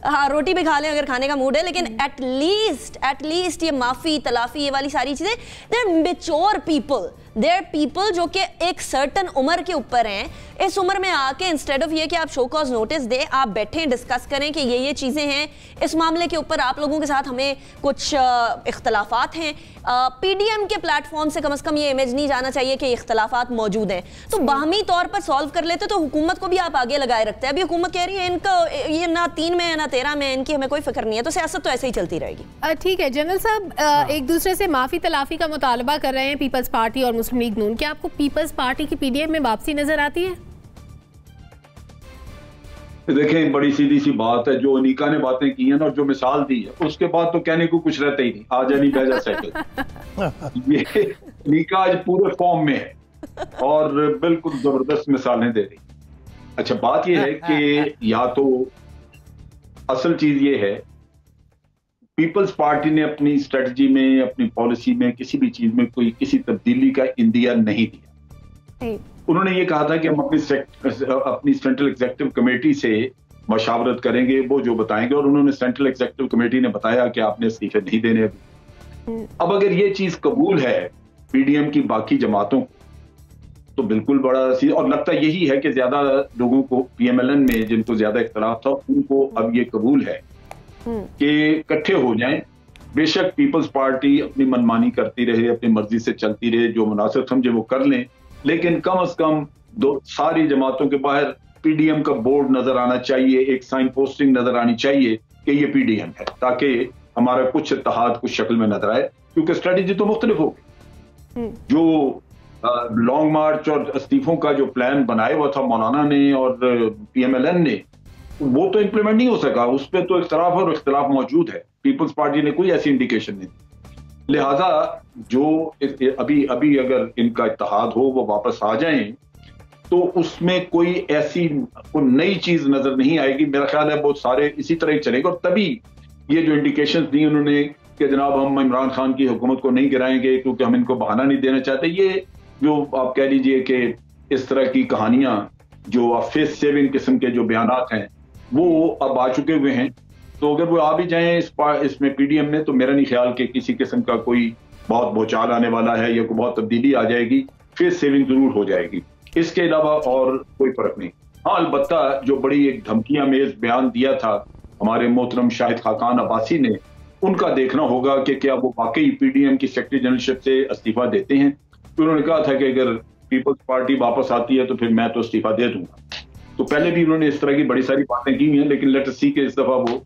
हाँ रोटी भी खा लें अगर खाने का मूड है, लेकिन एटलीस्ट ये माफी तलाफी ये वाली सारी चीजें, they are mature people, they are people जो कि एक सर्टन उम्र के ऊपर हैं। इस उम्र में आके इंस्टेड ऑफ ये कि आप शो कॉज नोटिस दें, आप बैठें, डिस्कस करें कि ये चीजें हैं, इस मामले के ऊपर आप लोगों के साथ हमें कुछ इख्तलाफात हैं। PDM के प्लेटफॉर्म से कम ये इमेज नहीं जाना चाहिए कि इख्तलाफात मौजूद हैं, तो बाहमी तौर पर सॉल्व कर लेते, तो हुकूमत को भी आप आगे लगाए रखते हैं। अभी हुकूमत कह रही है इनका ये ना 3 में है ना 13 में, इनकी हमें कोई फिक्र नहीं है, तो सियासत तो ऐसे ही चलती रहेगी। ठीक है जनरल साहब, एक दूसरे से माफ़ी तलाफी का मुतालबा कर रहे हैं पीपल्स पार्टी और मुस्लिम लीग नून, क्या आपको पीपल्स पार्टी की PDM में वापसी नजर आती है? देखें, बड़ी सीधी सी बात है, जो अनीका ने बातें की हैं ना और जो मिसाल दी है, उसके बाद तो कहने को कुछ रहता ही नहीं। आज नहीं बैजा साइकिल ये अनीका आज पूरे फॉर्म में है और बिल्कुल जबरदस्त मिसालें दे रही। अच्छा, बात यह है कि या तो असल चीज ये है, पीपल्स पार्टी ने अपनी स्ट्रेटजी में, अपनी पॉलिसी में, किसी भी चीज में कोई किसी तब्दीली का इंदिया नहीं दिया। उन्होंने ये कहा था कि हम अपनी सेंट्रल एग्जीक्यूटिव कमेटी से मशावरत करेंगे, वो जो बताएंगे, और उन्होंने सेंट्रल एग्जीक्यूटिव कमेटी ने बताया कि आपने इस्तीफे नहीं देने अभी। अब अगर ये चीज कबूल है PDM की बाकी जमातों को, तो बिल्कुल बड़ा सी, और लगता यही है कि ज्यादा लोगों को PMLN में जिनको ज्यादा इख्तलाफ था उनको अब ये कबूल है कि इकट्ठे हो जाएं। बेशक पीपल्स पार्टी अपनी मनमानी करती रहे, अपनी मर्जी से चलती रहे, जो मुनासिब समझे वो कर लें, लेकिन कम से कम सारी जमातों के बाहर PDM का बोर्ड नजर आना चाहिए, एक साइन पोस्टिंग नजर आनी चाहिए कि ये PDM है, ताकि हमारा कुछ इत्तेहाद कुछ शक्ल में नजर आए। क्योंकि स्ट्रेटेजी तो मुख्तलिफ होगी। जो लॉन्ग मार्च और इस्तीफों का जो प्लान बनाया हुआ था मौलाना ने और PMLN ने, वो तो इम्प्लीमेंट नहीं हो सका, उस पर तो इख्तलाफ और इख्तलाफ मौजूद है। पीपल्स पार्टी ने कोई ऐसी इंडिकेशन नहीं, लिहाजा जो अभी अगर इनका इत्तेहाद हो, वो वापस आ जाएं, तो उसमें कोई ऐसी नई चीज नजर नहीं आएगी। मेरा ख्याल है बहुत सारे इसी तरह ही चलेंगे, और तभी ये जो इंडिकेशन दी उन्होंने कि जनाब हम इमरान खान की हुकूमत को नहीं गिराएंगे क्योंकि हम इनको बहाना नहीं देना चाहते, ये जो आप कह लीजिए कि इस तरह की कहानियां जो फेस सेविंग किस्म के जो बयानात हैं वो अब आ चुके हुए हैं। तो अगर वो आ भी जाएं इसमें पीडीएम में, तो मेरा नहीं ख्याल कि किसी किस्म का कोई बहुत भूचाल आने वाला है या कोई बहुत तब्दीली आ जाएगी। फेस सेविंग जरूर हो जाएगी, इसके अलावा और कोई फर्क नहीं। हाँ, अलबत्ता जो बड़ी एक धमकियां मेज बयान दिया था हमारे मोहतरम शाहिद खाकान अब्बासी ने, उनका देखना होगा कि क्या वो वाकई पीडीएम की सेक्रेटरी जनरलशिप से इस्तीफा देते हैं। तो उन्होंने कहा था कि अगर पीपल्स पार्टी वापस आती है तो फिर मैं तो इस्तीफा दे दूंगा। तो पहले भी उन्होंने इस तरह की बड़ी सारी बातें की हैं, लेकिन लेट अस सी कि इस दफा वो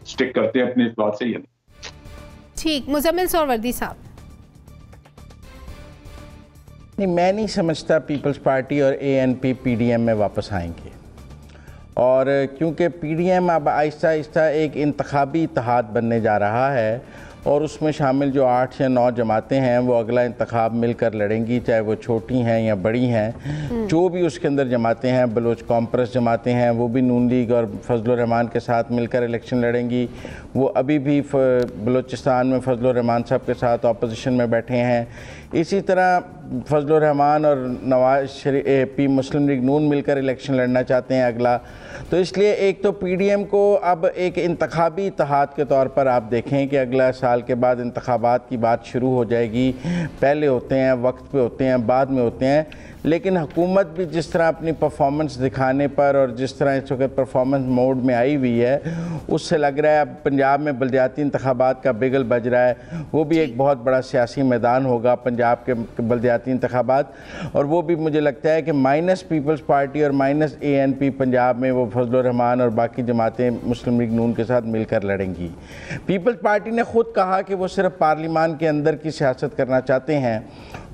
स्टिक करते हैं अपने इस बात से या नहीं। ठीक, मुजम्मिल सोहरावर्दी साहब। नहीं, मैं नहीं समझता पीपल्स पार्टी और एएनपी पीडीएम में वापस आएंगे, और क्योंकि पीडीएम अब आहिस्ता आहिस्ता एक इंतखाबी इत्तेहाद बनने जा रहा है, और उसमें शामिल जो 8 या 9 जमातें हैं वो अगला इंतखाब मिलकर लड़ेंगी, चाहे वो छोटी हैं या बड़ी हैं। जो भी उसके अंदर जमातें हैं, बलोच कॉम्प्रेस जमातें हैं, वो भी नून लीग और फजलुर रहमान के साथ मिलकर इलेक्शन लड़ेंगी। वो अभी भी बलोचिस्तान में फजलुर रहमान साहब के साथ अपोजिशन में बैठे हैं। इसी तरह फजलुर रहमान और नवाज शरीफ पी मुस्लिम लीग नून मिलकर इलेक्शन लड़ना चाहते हैं अगला। तो इसलिए एक तो पीडीएम को अब एक इंतखाबी इत्तेहाद के तौर पर आप देखें कि अगला साल के बाद इंतखाबात की बात शुरू हो जाएगी। पहले होते हैं, वक्त पे होते हैं, बाद में होते हैं, लेकिन हुकूमत भी जिस तरह अपनी परफॉर्मेंस दिखाने पर और जिस तरह इस वक्त परफॉर्मेंस मोड में आई हुई है, उससे लग रहा है अब पंजाब में बलदियाती इंतखाबात का बिगल बज रहा है। वो भी एक बहुत बड़ा सियासी मैदान होगा पंजाब के बलदियाती इंतखाबात, और वो भी मुझे लगता है कि माइनस पीपल्स पार्टी और माइनस एएनपी पंजाब में वो फजलुर रहमान और बाकी जमातें मुस्लिम लीग नून के साथ मिलकर लड़ेंगी। पीपल्स पार्टी ने खुद कहा कि वो सिर्फ पार्लिमान के अंदर की सियासत करना चाहते हैं,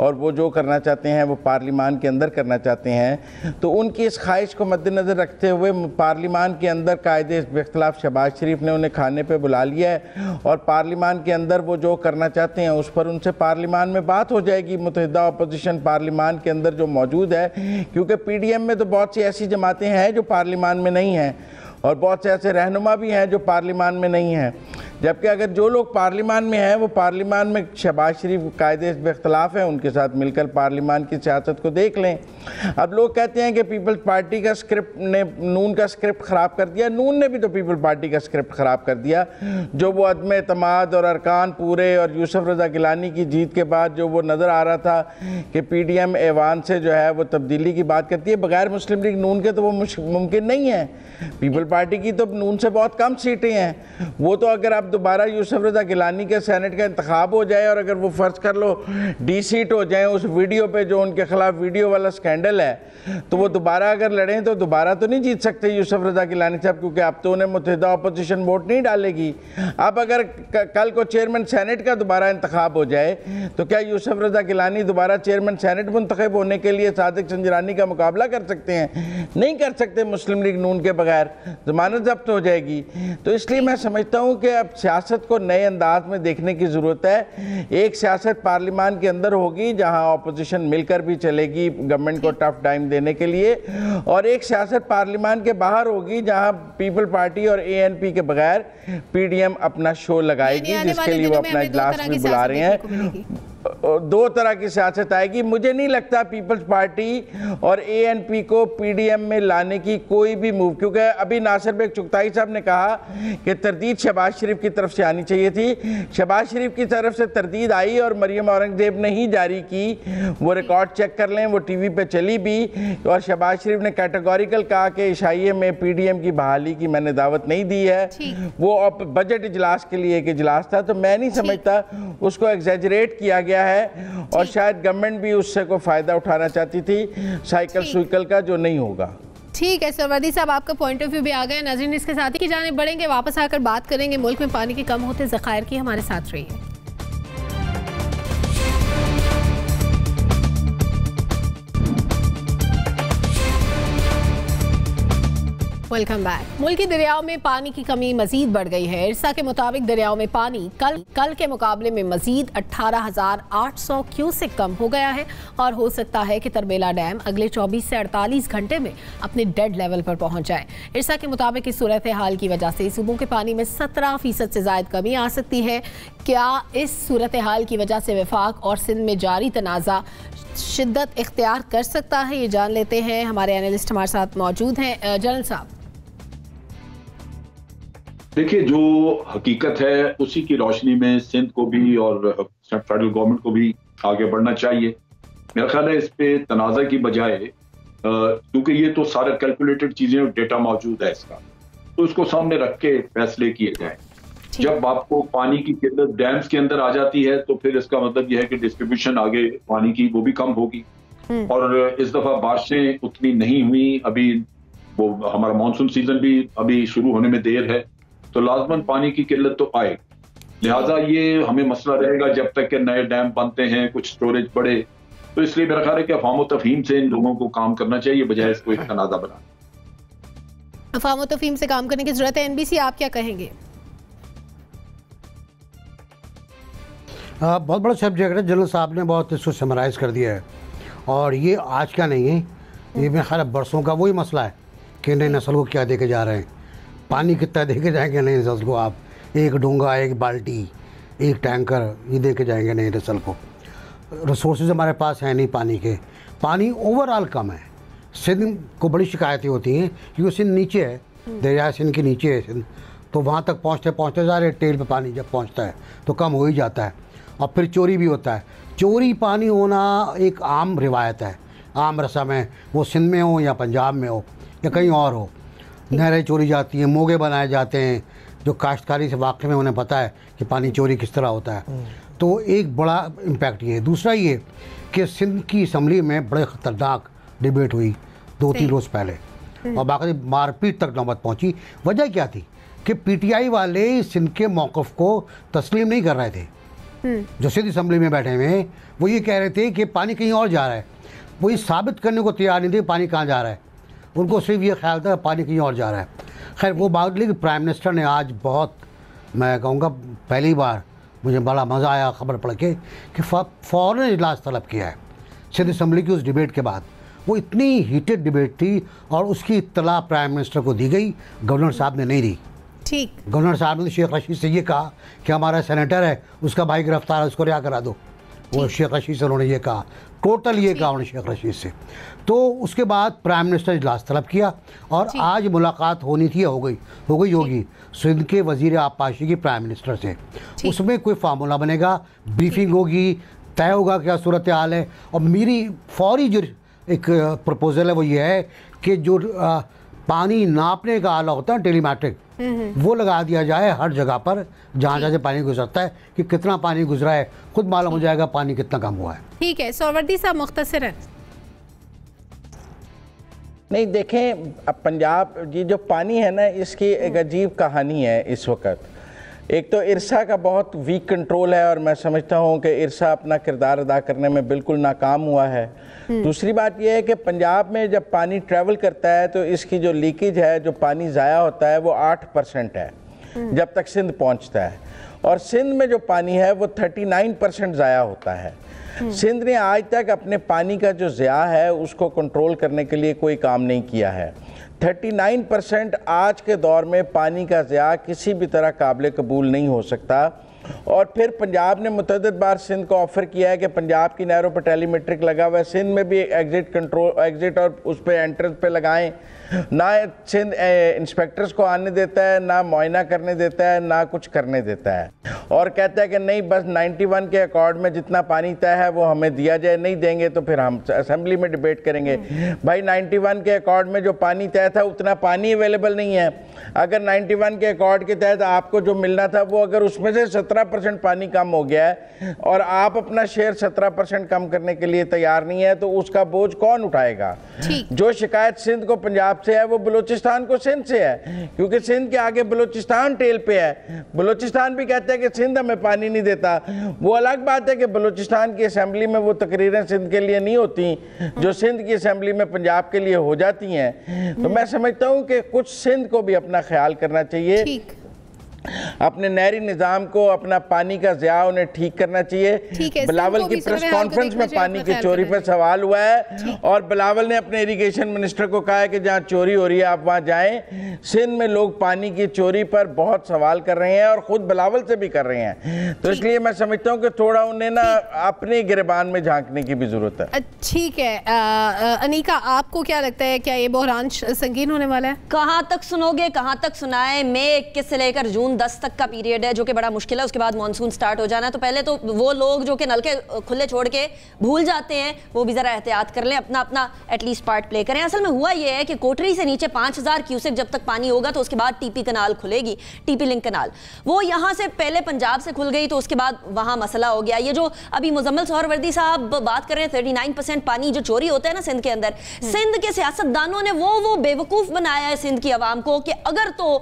और वो जो करना चाहते हैं वो पार्लिमान के अंदर करना चाहते हैं। तो उनकी इस ख्वाहिश को मद्देनज़र रखते हुए पार्लिमान के अंदर कायदे इख्तिलाफ शहबाज शरीफ ने उन्हें खाने पे बुला लिया है, और पार्लिमान के अंदर वो जो करना चाहते हैं उस पर उनसे पार्लिमान में बात हो जाएगी। मुत्तहिदा अपोजिशन पार्लिमान के अंदर जो मौजूद है, क्योंकि पीडीएम में तो बहुत सी ऐसी जमातें हैं जो पार्लिमान में नहीं हैं, और बहुत से ऐसे रहनुमा भी हैं जो पार्लिमान में नहीं हैं। जबकि अगर जो लोग पार्लिमान में हैं वो पार्लिमान में शहबाज शरीफ कायदे इख्तिलाफ है, उनके साथ मिलकर पार्लिमान की सियासत को देख लें। अब लोग कहते हैं कि पीपल्स पार्टी का स्क्रिप्ट ने नून का स्क्रिप्ट ख़राब कर दिया। नून ने भी तो पीपल्स पार्टी का स्क्रिप्ट ख़राब कर दिया। जो वो अदम एतमाद और अरकान पूरे और यूसुफ रज़ा गिलानी की जीत के बाद जो वो नज़र आ रहा था कि पीडीएम ऐवान से जो है वो तब्दीली की बात करती है, बगैर मुस्लिम लीग नून के तो वो मुमकिन नहीं है। पीपल पार्टी की तो नून से बहुत कम सीटें हैं। वो तो अगर आप दोबारा यूसुफ रज़ा गिलानी के सेनेट का इंतखाब हो जाए, और अगर वो फ़र्ज़ कर लो डी सीट हो जाए उस वीडियो पे जो उनके ख़िलाफ़ वीडियो वाला स्कैंडल है, तो वो दोबारा अगर लड़ें तो दोबारा तो नहीं जीत सकते यूसुफ रज़ा गिलानी साहब, क्योंकि अब तो उन्हें मुत्तहिदा अपोजिशन वोट नहीं डालेगी। अब अगर कल को चेयरमैन सेनेट का दोबारा इंतखाब हो जाए तो क्या यूसुफ रज़ा गिलानी दोबारा चेयरमैन सेनेट मुंतखब होने के लिए सादिक संजरानी का मुकाबला कर सकते हैं? नहीं कर सकते मुस्लिम लीग नून के बगैर, ज़मानत जब्त हो जाएगी। तो इसलिए मैं समझता हूँ कि अब सियासत को नए अंदाज में देखने की ज़रूरत है। एक सियासत पार्लियामान के अंदर होगी जहाँ अपोजिशन मिलकर भी चलेगी गवर्नमेंट को टफ टाइम देने के लिए, और एक सियासत पार्लियामान के बाहर होगी जहाँ पीपल पार्टी और एएनपी के बगैर पीडीएम अपना शो लगाएगी, जिसके लिए वो अपना इजलास भी बुला रहे हैं। दो तरह की सियासत आएगी। मुझे नहीं लगता पीपल्स पार्टी और एएनपी को पीडीएम में लाने की कोई भी मूव, क्योंकि अभी नासिर बेग चुगताई साहब ने कहा कि तरदीद शहबाज शरीफ की तरफ से आनी चाहिए थी। शहबाज शरीफ की तरफ से तरदीद आई और मरियम औरंगजेब ने ही जारी की। वो रिकॉर्ड चेक कर लें, वो टीवी पे चली भी, और शहबाज शरीफ ने कैटेगोरिकल कहा कि इशाइये में पीडीएम की बहाली की मैंने दावत नहीं दी है। वो बजट इजलास के लिए एक इजलास था, तो मैं नहीं समझता उसको एग्जैजरेट किया गया है, और शायद गवर्नमेंट भी उससे कोई फायदा उठाना चाहती थी साइकिल सुइकल का, जो नहीं होगा। ठीक है सोहरावर्दी साहब, आपका पॉइंट ऑफ व्यू भी आ गया। नाज़रीन, इसके साथ ही की जाने बढ़ेंगे, वापस आकर बात करेंगे मुल्क में पानी के कम होते ज़खायर की। हमारे साथ रहिए। Welcome back. मुल्की दरियाओं में पानी की कमी मजीद बढ़ गई है। इरसा के मुताबिक दरियाओं में पानी कल के मुकाबले में मजीद 18,800 क्यूसेक कम हो गया है और हो सकता है कि तरबेला डैम अगले 24 से 48 घंटे में अपने डेड लेवल पर पहुंच जाए। इरसा के मुताबिक इस सूरत हाल की वजह से सूबों के पानी में 17% से ज्यादा कमी आ सकती है। क्या इस सूरत हाल की वजह से वफाक और सिंध में जारी तनाज़ा शिद्दत इख्तियार कर सकता है, ये जान लेते हैं। हमारे एनालिस्ट हमारे साथ मौजूद हैं। जनरल साहब, देखिए, जो हकीकत है उसी की रोशनी में सिंध को भी और फेडरल गवर्नमेंट को भी आगे बढ़ना चाहिए। मेरा ख्याल है इस पे तनाज़ा की बजाय, क्योंकि ये तो सारा कैलकुलेटेड चीजें और डेटा मौजूद है इसका, तो इसको सामने रख के फैसले किए जाए। जब आपको पानी की किल्लत डैम्स के अंदर आ जाती है तो फिर इसका मतलब यह है कि डिस्ट्रीब्यूशन आगे पानी की वो भी कम होगी। और इस दफा बारिशें उतनी नहीं हुई, अभी वो हमारा मानसून सीजन भी अभी शुरू होने में देर है, तो लाजमन पानी की किल्लत तो आए। लिहाजा ये हमें मसला रहेगा जब तक के नए डैम बनते हैं, कुछ स्टोरेज बढ़े। तो इसलिए मेरा ख्याल है कि अफवाम तफहीम से इन लोगों को काम करना चाहिए बजाय इसको एक तनाज़ा बनाना। अफवाम तफहीम से काम करने की जरूरत है। NBC, आप क्या कहेंगे? बहुत बड़ा सब्जेक्ट है। जनरल साहब ने बहुत इसको समराइज़ कर दिया है और ये आज का नहीं है, ये मेरे ख्याल बरसों का वही मसला है कि नई नस्ल को क्या दे के जा रहे हैं, पानी कितना दे के जाएंगे नई नस्ल को। आप एक डोंगा, एक बाल्टी, एक टैंकर ये दे के जाएंगे नई नस्ल को। रिसोर्सेज हमारे पास हैं नहीं पानी के, पानी ओवरऑल कम है। सिंध को बड़ी शिकायतें होती हैं क्योंकि सिंध नीचे है, दरिया सिंध के नीचे है सिंध, तो वहाँ तक पहुँचते जा रहे टेल पे पानी जब पहुँचता है तो कम हो ही जाता है। और फिर चोरी भी होता है। चोरी पानी होना एक आम रिवायत है, आम रस्म है, वो सिंध में हो या पंजाब में हो या कहीं और हो। नहरें चोरी जाती हैं, मोगे बनाए जाते हैं, जो काश्तकारी से वाक़ई में उन्हें पता है कि पानी चोरी किस तरह होता है। तो एक बड़ा इम्पैक्ट ये है। दूसरा ये कि सिंध की असम्बली में बड़े ख़तरनाक डिबेट हुई 2-3 रोज़ पहले और बाकी मारपीट तक नौबत पहुँची। वजह क्या थी कि PTI वाले सिंध के मौक़िफ़ को तस्लीम नहीं कर रहे थे। जो सिंध असम्बली में बैठे हुए हैं वो ये कह रहे थे कि पानी कहीं और जा रहा है, वो ये साबित करने को तैयार नहीं थे पानी कहाँ जा रहा है। उनको सिर्फ ये ख्याल था पानी कहीं और जा रहा है। खैर वो बात, लेकिन प्राइम मिनिस्टर ने आज बहुत, मैं कहूँगा पहली बार मुझे बड़ा मज़ा आया खबर पढ़ के कि फ़ौरन इजलास तलब किया है सिंध असम्बली की उस डिबेट के बाद। वो इतनी हीटेड डिबेट थी और उसकी इत्तला प्राइम मिनिस्टर को दी गई, गवर्नर साहब ने नहीं दी। ठीक, गवर्नर साहब ने शेख रशीद से ये कहा कि हमारा सेनेटर है, उसका भाई गिरफ्तार है, उसको रिहा करा दो। वो शेख रशीद से उन्होंने ये कहा, टोटल ये कहा उन्होंने शेख रशीद से। तो उसके बाद प्राइम मिनिस्टर इजलास तलब किया और आज मुलाकात होनी थी, होगी सिंध के वजीर आबपाशी की प्राइम मिनिस्टर से। उसमें कोई फार्मूला बनेगा, ब्रीफिंग होगी, तय होगा क्या सूरत हाल है। और मेरी फौरी जो एक प्रपोजल है वो ये है कि जो पानी नापने का आला होता है टेलीमेट्रिक, वो लगा दिया जाए हर जगह पर जहाँ जहाँ से पानी गुजरता है कि कितना पानी गुजरा है, खुद मालूम हो जाएगा पानी कितना कम हुआ है। ठीक है सोहवर्दी साहब, मुख्तसरन। नहीं देखें, अब पंजाब ये जो पानी है ना, इसकी एक अजीब कहानी है इस वक्त। एक तो इरसा का बहुत वीक कंट्रोल है और मैं समझता हूँ कि इरसा अपना किरदार अदा करने में बिल्कुल नाकाम हुआ है। दूसरी बात यह है कि पंजाब में जब पानी ट्रैवल करता है तो इसकी जो लीकेज है, जो पानी ज़ाया होता है, वो 8% है जब तक सिंध पहुँचता है, और सिंध में जो पानी है वो 39% ज़ाया होता है। सिंध ने आज तक अपने पानी का जो ज़िया है उसको कंट्रोल करने के लिए कोई काम नहीं किया है। 39% आज के दौर में पानी का ज़िया किसी भी तरह काबिल कबूल नहीं हो सकता। और फिर पंजाब ने मुतअद्दिद बार सिंध को ऑफ़र किया है कि पंजाब की नहरों पर टेलीमेट्रिक लगा हुआ है, सिंध में भी एग्जिट और उस पर एंट्रेंस पे लगाएं। ना सिंध इंस्पेक्टर्स को आने देता है, ना मुआयना करने देता है, ना कुछ करने देता है, और कहता है कि नहीं बस 91 के अकॉर्ड में जितना पानी तय है वो हमें दिया जाए, नहीं देंगे तो फिर हम असेंबली में डिबेट करेंगे। भाई 91 के अकॉर्ड में जो पानी तय था उतना पानी अवेलेबल नहीं है। अगर 91 के अकॉर्ड के तहत आपको जो मिलना था वो अगर उसमें से 17% पानी कम हो गया है और आप अपना शेयर 17% कम करने के लिए तैयार नहीं है तो उसका बोझ कौन उठाएगा? जो शिकायत सिंध को पंजाब से है वो बलूचिस्तान को सिंध से है, क्योंकि सिंध के आगे बलूचिस्तान टेल पे है। बलूचिस्तान भी कहते हैं कि सिंध हमें पानी नहीं देता। वो अलग बात है कि बलूचिस्तान की असेंबली में वो तकरीरें सिंध के लिए नहीं होती जो सिंध की असेंबली में पंजाब के लिए हो जाती हैं। तो मैं समझता हूँ कि कुछ सिंध को भी अपना ख्याल करना चाहिए, अपने नहरी निज़ाम को, अपना पानी का ज़िया उन्हें ठीक करना चाहिए। बिलावल की प्रेस कॉन्फ्रेंस में पानी की चोरी पर सवाल हुआ है और बिलावल ने अपने इरिगेशन मिनिस्टर को कहा है कि जहाँ चोरी हो रही है आप वहाँ जाएं। सिंध में लोग पानी की चोरी पर बहुत सवाल कर रहे हैं और ख़ुद बिलावल से भी कर रहे हैं। तो इसलिए मैं समझता हूँ कि थोड़ा उन्हें ना अपने गिरबान में झांकने की भी ज़रूरत है। ठीक है अनीका, आपको क्या लगता है, क्या ये बहरान संगीन होने वाला है? कहाँ तक सुनोगे, कहाँ तक सुनाए? मई 21 से लेकर जून 10 तक का पीरियड है जो कि बड़ा मुश्किल है। उसके बाद मॉनसून स्टार्ट हो जाना है। तो पहले तो वो लोग जो कि नलके खुले छोड़ के भूल जाते हैं वो भी जरा एहतियात कर लें, अपना अपना एटलीस्ट पार्ट प्ले करें। असल में हुआ ये है कि कोटरी से नीचे 5000 क्यूसेक जब तक पानी होगा तो उसके बाद टीपी कनाल खुलेगी, टीपी लिंक कनाल। वो यहाँ से पहले पंजाब से खुल गई तो उसके बाद वहाँ मसला हो गया। ये जो अभी मुजम्मिल सोहरवर्दी साहब बात कर रहे हैं 39% पानी जो चोरी होता है ना सिंध के अंदर, सिंध के सियासतदानों ने वो बेवकूफ़ बनाया है सिंध की आवाम को कि अगर तो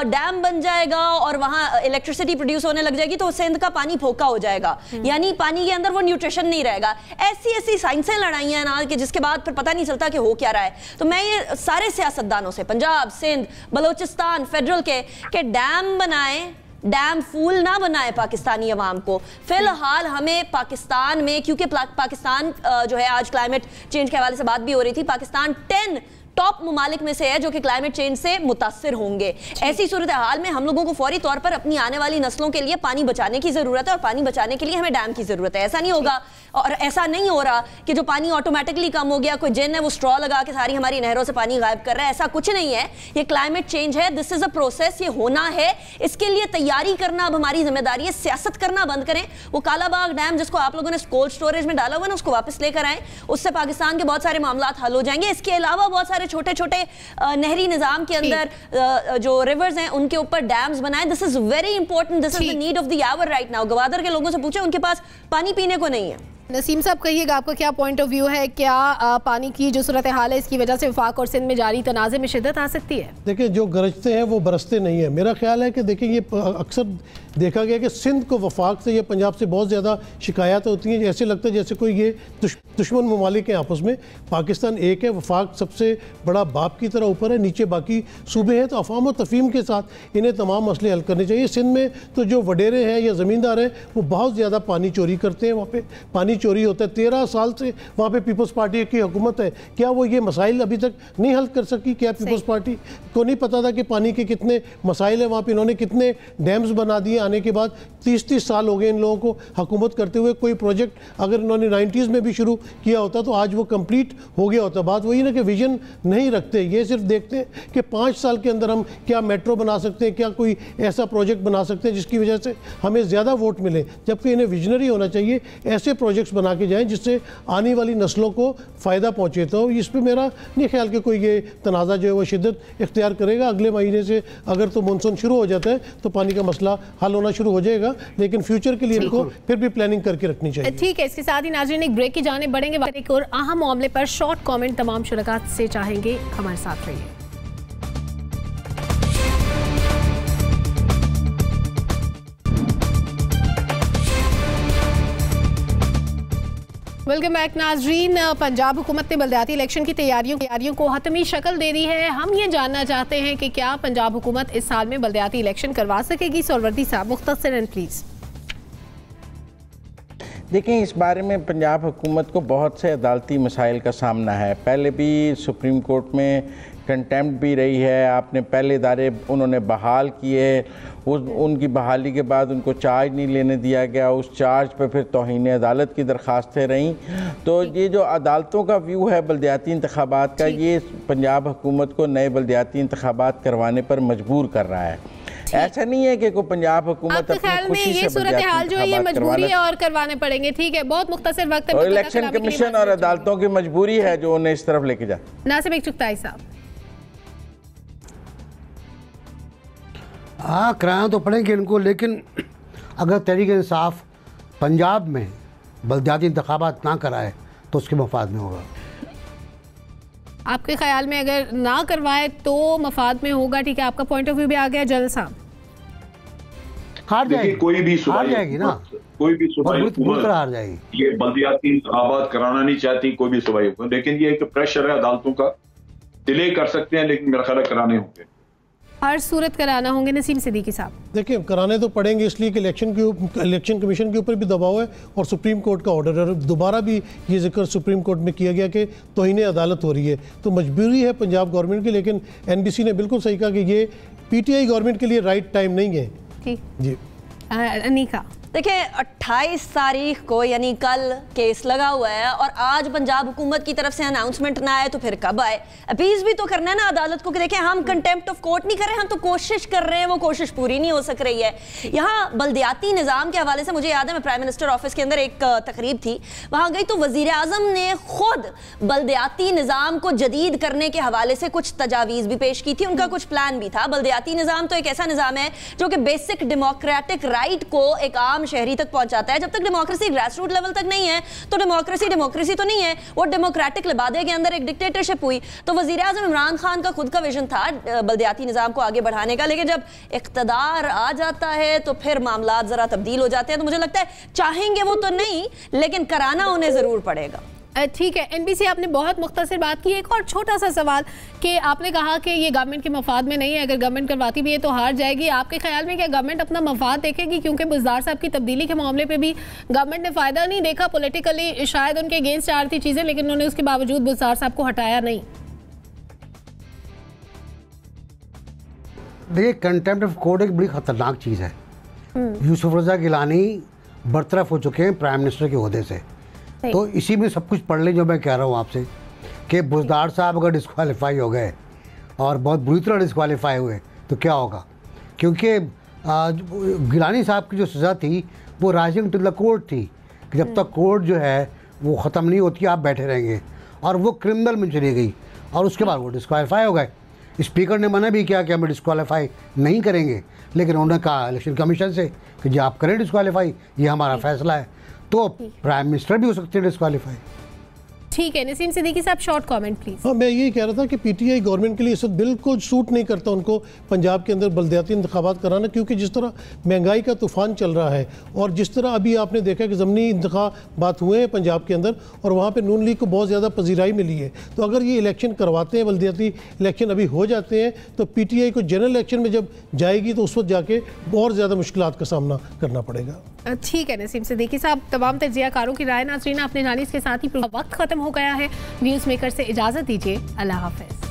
डैम बन जाएगा और वहां इलेक्ट्रिसिटी प्रोड्यूस होने लग जाएगी तो सिंध का पानी फोका हो जाएगा, यानी पानी के अंदर वो न्यूट्रिशन नहीं रहेगा। ऐसी साइंसें लड़ाइयां ना कि जिसके बाद फिर पता नहीं चलता कि हो क्या रहा है। तो मैं ये सारे सियासतदानों से, पंजाब, सिंध, बलोचिस्तान, फेडरल के डैम बनाएं, डैम फूल ना बनाए पाकिस्तानी अवाम को। फिलहाल हमें पाकिस्तान में, क्योंकि पाकिस्तान जो है आज क्लाइमेट चेंज के हवाले से बात भी हो रही थी, पाकिस्तान 10 टॉप ममालिक में से है जो कि क्लाइमेट चेंज से मुतासिर होंगे। ऐसी सूरत हाल में हम लोगों को फौरी तौर पर अपनी आने वाली नस्लों के लिए पानी बचाने की जरूरत है और पानी बचाने के लिए हमें डैम की जरूरत है। ऐसा नहीं होगा और ऐसा नहीं हो रहा कि जो पानी ऑटोमेटिकली कम हो गया, कोई जिन है वो स्ट्रॉ लगा के सारी हमारी नहरों से पानी गायब कर रहा है। ऐसा कुछ नहीं है। ये क्लाइमेट चेंज है, दिस इज अ प्रोसेस, ये होना है। इसके लिए तैयारी करना अब हमारी जिम्मेदारी है। सियासत करना बंद करें। वो कालाबाग डैम जिसको आप लोगों ने कोल्ड स्टोरेज में डाला हुआ है ना, उसको वापस लेकर आए, उससे पाकिस्तान के बहुत सारे मामला हल हो जाएंगे। इसके अलावा बहुत सारे छोटे छोटे नहरी निजाम के अंदर जो रिवर्स हैं उनके ऊपर डैम्स बनाए। This is very important, this is the need of the hour right now. Gwadar के लोगों से पूछे, उनके पास पानी पीने को नहीं है। नसीम साहब कहिएगा, आपका क्या पॉइंट ऑफ व्यू है? क्या पानी की जो सूरत हाल है इसकी वजह से वफाक और सिंध में जारी तनाज़े में शिद्दत आ सकती है? देखिए, जो गरजते हैं वो बरसते नहीं है। मेरा ख्याल है कि देखिए ये अक्सर देखा गया कि सिंध को वफाक से या पंजाब से बहुत ज़्यादा शिकायत होती हैं। ऐसे लगता है जैसे कोई ये दुश्मन ममालिक हैं आपस में। पाकिस्तान एक है, वफाक सबसे बड़ा बाप की तरह ऊपर है, नीचे बाकी सूबे हैं। तो अफाम और तफहीम के साथ इन्हें तमाम मसले हल करने चाहिए। सिंध में तो जो वडेरे हैं या ज़मींदार हैं वो बहुत ज़्यादा पानी चोरी करते हैं। वहाँ पर पानी चोरी होता है। 13 साल से वहाँ पे पीपल्स पार्टी की हुकूमत है। क्या वो ये मसाइल अभी तक नहीं हल कर सकी? क्या पीपल्स पार्टी को नहीं पता था कि पानी के कितने मसाइल हैं वहाँ पे? इन्होंने कितने डैम्स बना दिए। आने के बाद 30-30 साल हो गए इन लोगों को हुकूमत करते हुए। कोई प्रोजेक्ट अगर इन्होंने 90s में भी शुरू किया होता तो आज वो कंप्लीट हो गया होता। बात वही ना कि विजन नहीं रखते। ये सिर्फ देखते हैं कि 5 साल के अंदर हम क्या मेट्रो बना सकते हैं, क्या कोई ऐसा प्रोजेक्ट बना सकते हैं जिसकी वजह से हमें ज़्यादा वोट मिले, जबकि इन्हें विजनरी होना चाहिए। ऐसे प्रोजेक्ट्स बना के जाएं जिससे आने वाली नस्लों को फ़ायदा पहुँचे। तो इस पर मेरा नहीं ख्याल कि कोई ये तनाज़ा जो है वो शिद्दत इख्तियार करेगा। अगले महीने से अगर तो मानसून शुरू हो जाता है तो पानी का मसला हल होना शुरू हो जाएगा, लेकिन फ्यूचर के लिए इनको फिर भी प्लानिंग करके रखनी चाहिए। ठीक है, इसके साथ ही नाज़रीन एक ब्रेक की जाने बढ़ेंगे। एक और अहम मामले पर शॉर्ट कमेंट तमाम शुरका से चाहेंगे, हमारे साथ रहिए। वेलकम बैक नाजरीन। पंजाब हुकूमत ने बलदियाती इलेक्शन की तैयारियों को हतमी शक्ल दे दी है। हम ये जानना चाहते हैं कि क्या पंजाब हुकूमत इस साल में बलदियाती इलेक्शन करवा सकेगी? सोहरवर्दी साहब मुख्तसरन प्लीज़। देखिए, इस बारे में पंजाब हुकूमत को बहुत से अदालती मसाइल का सामना है। पहले भी सुप्रीम कोर्ट में कंटेम्प्ट भी रही है। आपने पहले इदारे उन्होंने बहाल किए, उनकी बहाली के बाद उनको चार्ज नहीं लेने दिया गया। उस चार्ज पर फिर तौहीन अदालत की दरख्वास्तें रहीं। तो ये जो अदालतों का व्यू है बलदियाती इंतखाबात का, ये पंजाब हुकूमत को नए बलदियाती इंतखाबात करवाने पर मजबूर कर रहा है। ऐसा नहीं है कि कोई पंजाब हुकूमत अपनी खुशी से सूरत हाल जो है ये मजबूरी है और करवाने पड़ेंगे। ठीक है, बहुत मुख्तसर वक्त है। और इलेक्शन कमीशन और अदालतों की मजबूरी है जो उन्हें इस तरफ लेके जा। नासिब चुगताई साहब। हाँ, कराना तो पड़ेंगे इनको, लेकिन अगर तहरीक इंसाफ पंजाब में बलदियाती इंतखाबात ना कराए तो उसके मफाद में होगा। आपके ख्याल में अगर ना करवाए तो मफाद में होगा? ठीक है, आपका पॉइंट ऑफ व्यू भी आ गया। जनरल साहब, हार जाएगी, कोई भी हार जाएगी ना, कोई भी सूबाई हुकूमत हार जाएगी। ये बल्दियाती इंतखाबात कराना नहीं चाहती कोई भी सूबाई हुकूमत, लेकिन ये एक प्रेशर है अदालतों का, डिले कर सकते हैं लेकिन मेरा ख्याल है कराने होंगे, हर सूरत कराना होंगे। नसीम सिद्दीकी साहब, देखिए कराने तो पड़ेंगे इसलिए कि इलेक्शन कमीशन के ऊपर भी दबाव है और सुप्रीम कोर्ट का ऑर्डर है, और दोबारा भी ये जिक्र सुप्रीम कोर्ट में किया गया कि तौहीन अदालत हो रही है, तो मजबूरी है पंजाब गवर्नमेंट की। लेकिन NBC ने बिल्कुल सही कहा कि ये PTI गवर्नमेंट के लिए राइट टाइम नहीं है। ठीक जी अनीका, देखिए 28 तारीख को यानी कल केस लगा हुआ है और आज पंजाब हुकूमत की तरफ से अनाउंसमेंट ना आए तो फिर कब आए? अपीज भी तो करना है ना अदालत को कि देखें हम कंटेम्प्ट ऑफ कोर्ट नहीं कर रहे, हम तो कोशिश कर रहे हैं, वो कोशिश पूरी नहीं हो सक रही है। यहाँ बल्दियाती निज़ाम के हवाले से मुझे याद है, मैं प्राइम मिनिस्टर ऑफिस के अंदर एक तकरीब थी, वहाँ गई तो वज़ीर आज़म ने खुद बल्दियाती निज़ाम को जदीद करने के हवाले से कुछ तजावीज़ भी पेश की थी, उनका कुछ प्लान भी था। बल्दियाती निज़ाम तो एक ऐसा निज़ाम है जो कि बेसिक डेमोक्रेटिक राइट को एक आम शहरी तक पहुंचाता है। जब तक डेमोक्रेसी ग्रास रूट लेवल तक नहीं है तो डेमोक्रेसी तो नहीं है, वो डेमोक्रेटिक लिबादे के अंदर एक डिक्टेटरशिप हुई। तो वजीर आज़म इमरान खान का खुद का विजन था बल्दियाती निज़ाम को आगे बढ़ाने का, लेकिन जब इख्तदार आ जाता है तो फिर मामला जरा तब्दील हो जाते हैं। तो मुझे लगता है चाहेंगे वो तो नहीं, लेकिन कराना उन्हें जरूर पड़ेगा। ठीक है NBC, आपने बहुत मुख्तसर बात की। एक और छोटा सा सवाल कि आपने कहा कि ये गवर्नमेंट के मफाद में नहीं है, अगर गवर्नमेंट करवाती भी है तो हार जाएगी। आपके ख्याल में क्या गवर्नमेंट अपना मफाद देखेगी? क्योंकि बुज़दार साहब की तब्दीली के मामले पे भी गवर्नमेंट ने फ़ायदा नहीं देखा, पॉलिटिकली शायद उनके अगेंस्ट आ रही थी चीज़ें, लेकिन उन्होंने उसके बावजूद बुज़दार साहब को हटाया नहीं। देखिए कंटेम्प्ट ऑफ कोर्ट एक बड़ी ख़तरनाक चीज़ है। यूसुफ रज़ा गिलानी बरतरफ हो चुके हैं प्राइम मिनिस्टर के ओहदे से, तो इसी में सब कुछ पढ़ लें जो मैं कह रहा हूँ आपसे कि बुज़दार साहब अगर डिस्क्वालीफाई हो गए और बहुत बुरी तरह डिस्क्वालीफाई हुए तो क्या होगा? क्योंकि गिलानी साहब की जो सज़ा थी वो राइजिंग टू द कोर्ट थी कि जब तक कोर्ट जो है वो ख़त्म नहीं होती आप बैठे रहेंगे, और वो क्रिमिनल में चली गई और उसके बाद वो डिस्क्वालीफाई हो गए। स्पीकर ने मना भी किया कि हम डिस्क्वालीफाई नहीं करेंगे, लेकिन उन्होंने कहा इलेक्शन कमीशन से कि जी आप करें डिस्क्वालीफाई, ये हमारा फैसला है, तो प्राइम मिनिस्टर भी हो सकते हैं डिस्क्वालीफाई। ठीक है नसीम सिद्दीकी साहब, शॉर्ट कमेंट प्लीज। हाँ, मैं यही कह रहा था कि PTI गवर्नमेंट के लिए इस वक्त बिल्कुल सूट नहीं करता उनको पंजाब के अंदर बल्दियाती इंतखाबात कराना, क्योंकि जिस तरह महंगाई का तूफान चल रहा है और जिस तरह अभी आपने देखा कि ज़मनी इंतखाबात हुए हैं पंजाब के अंदर और वहाँ पर नून लीग को बहुत ज़्यादा पजीराई मिली है, तो अगर ये इलेक्शन करवाते हैं, बल्दियाती इलेक्शन अभी हो जाते हैं, तो PTI को जनरल इलेक्शन में जब जाएगी तो उस वक्त जाके और ज़्यादा मुश्किलात का सामना करना पड़ेगा। ठीक है नसीम सिद्दीकी साहब, तमाम तजियाकारों की राय नाज़रीन आपने जानी, इसके साथ ही वक्त खत्म हो गया है। व्यूज़ मेकर से इजाज़त दीजिए, अल्लाह हाफ़िज़।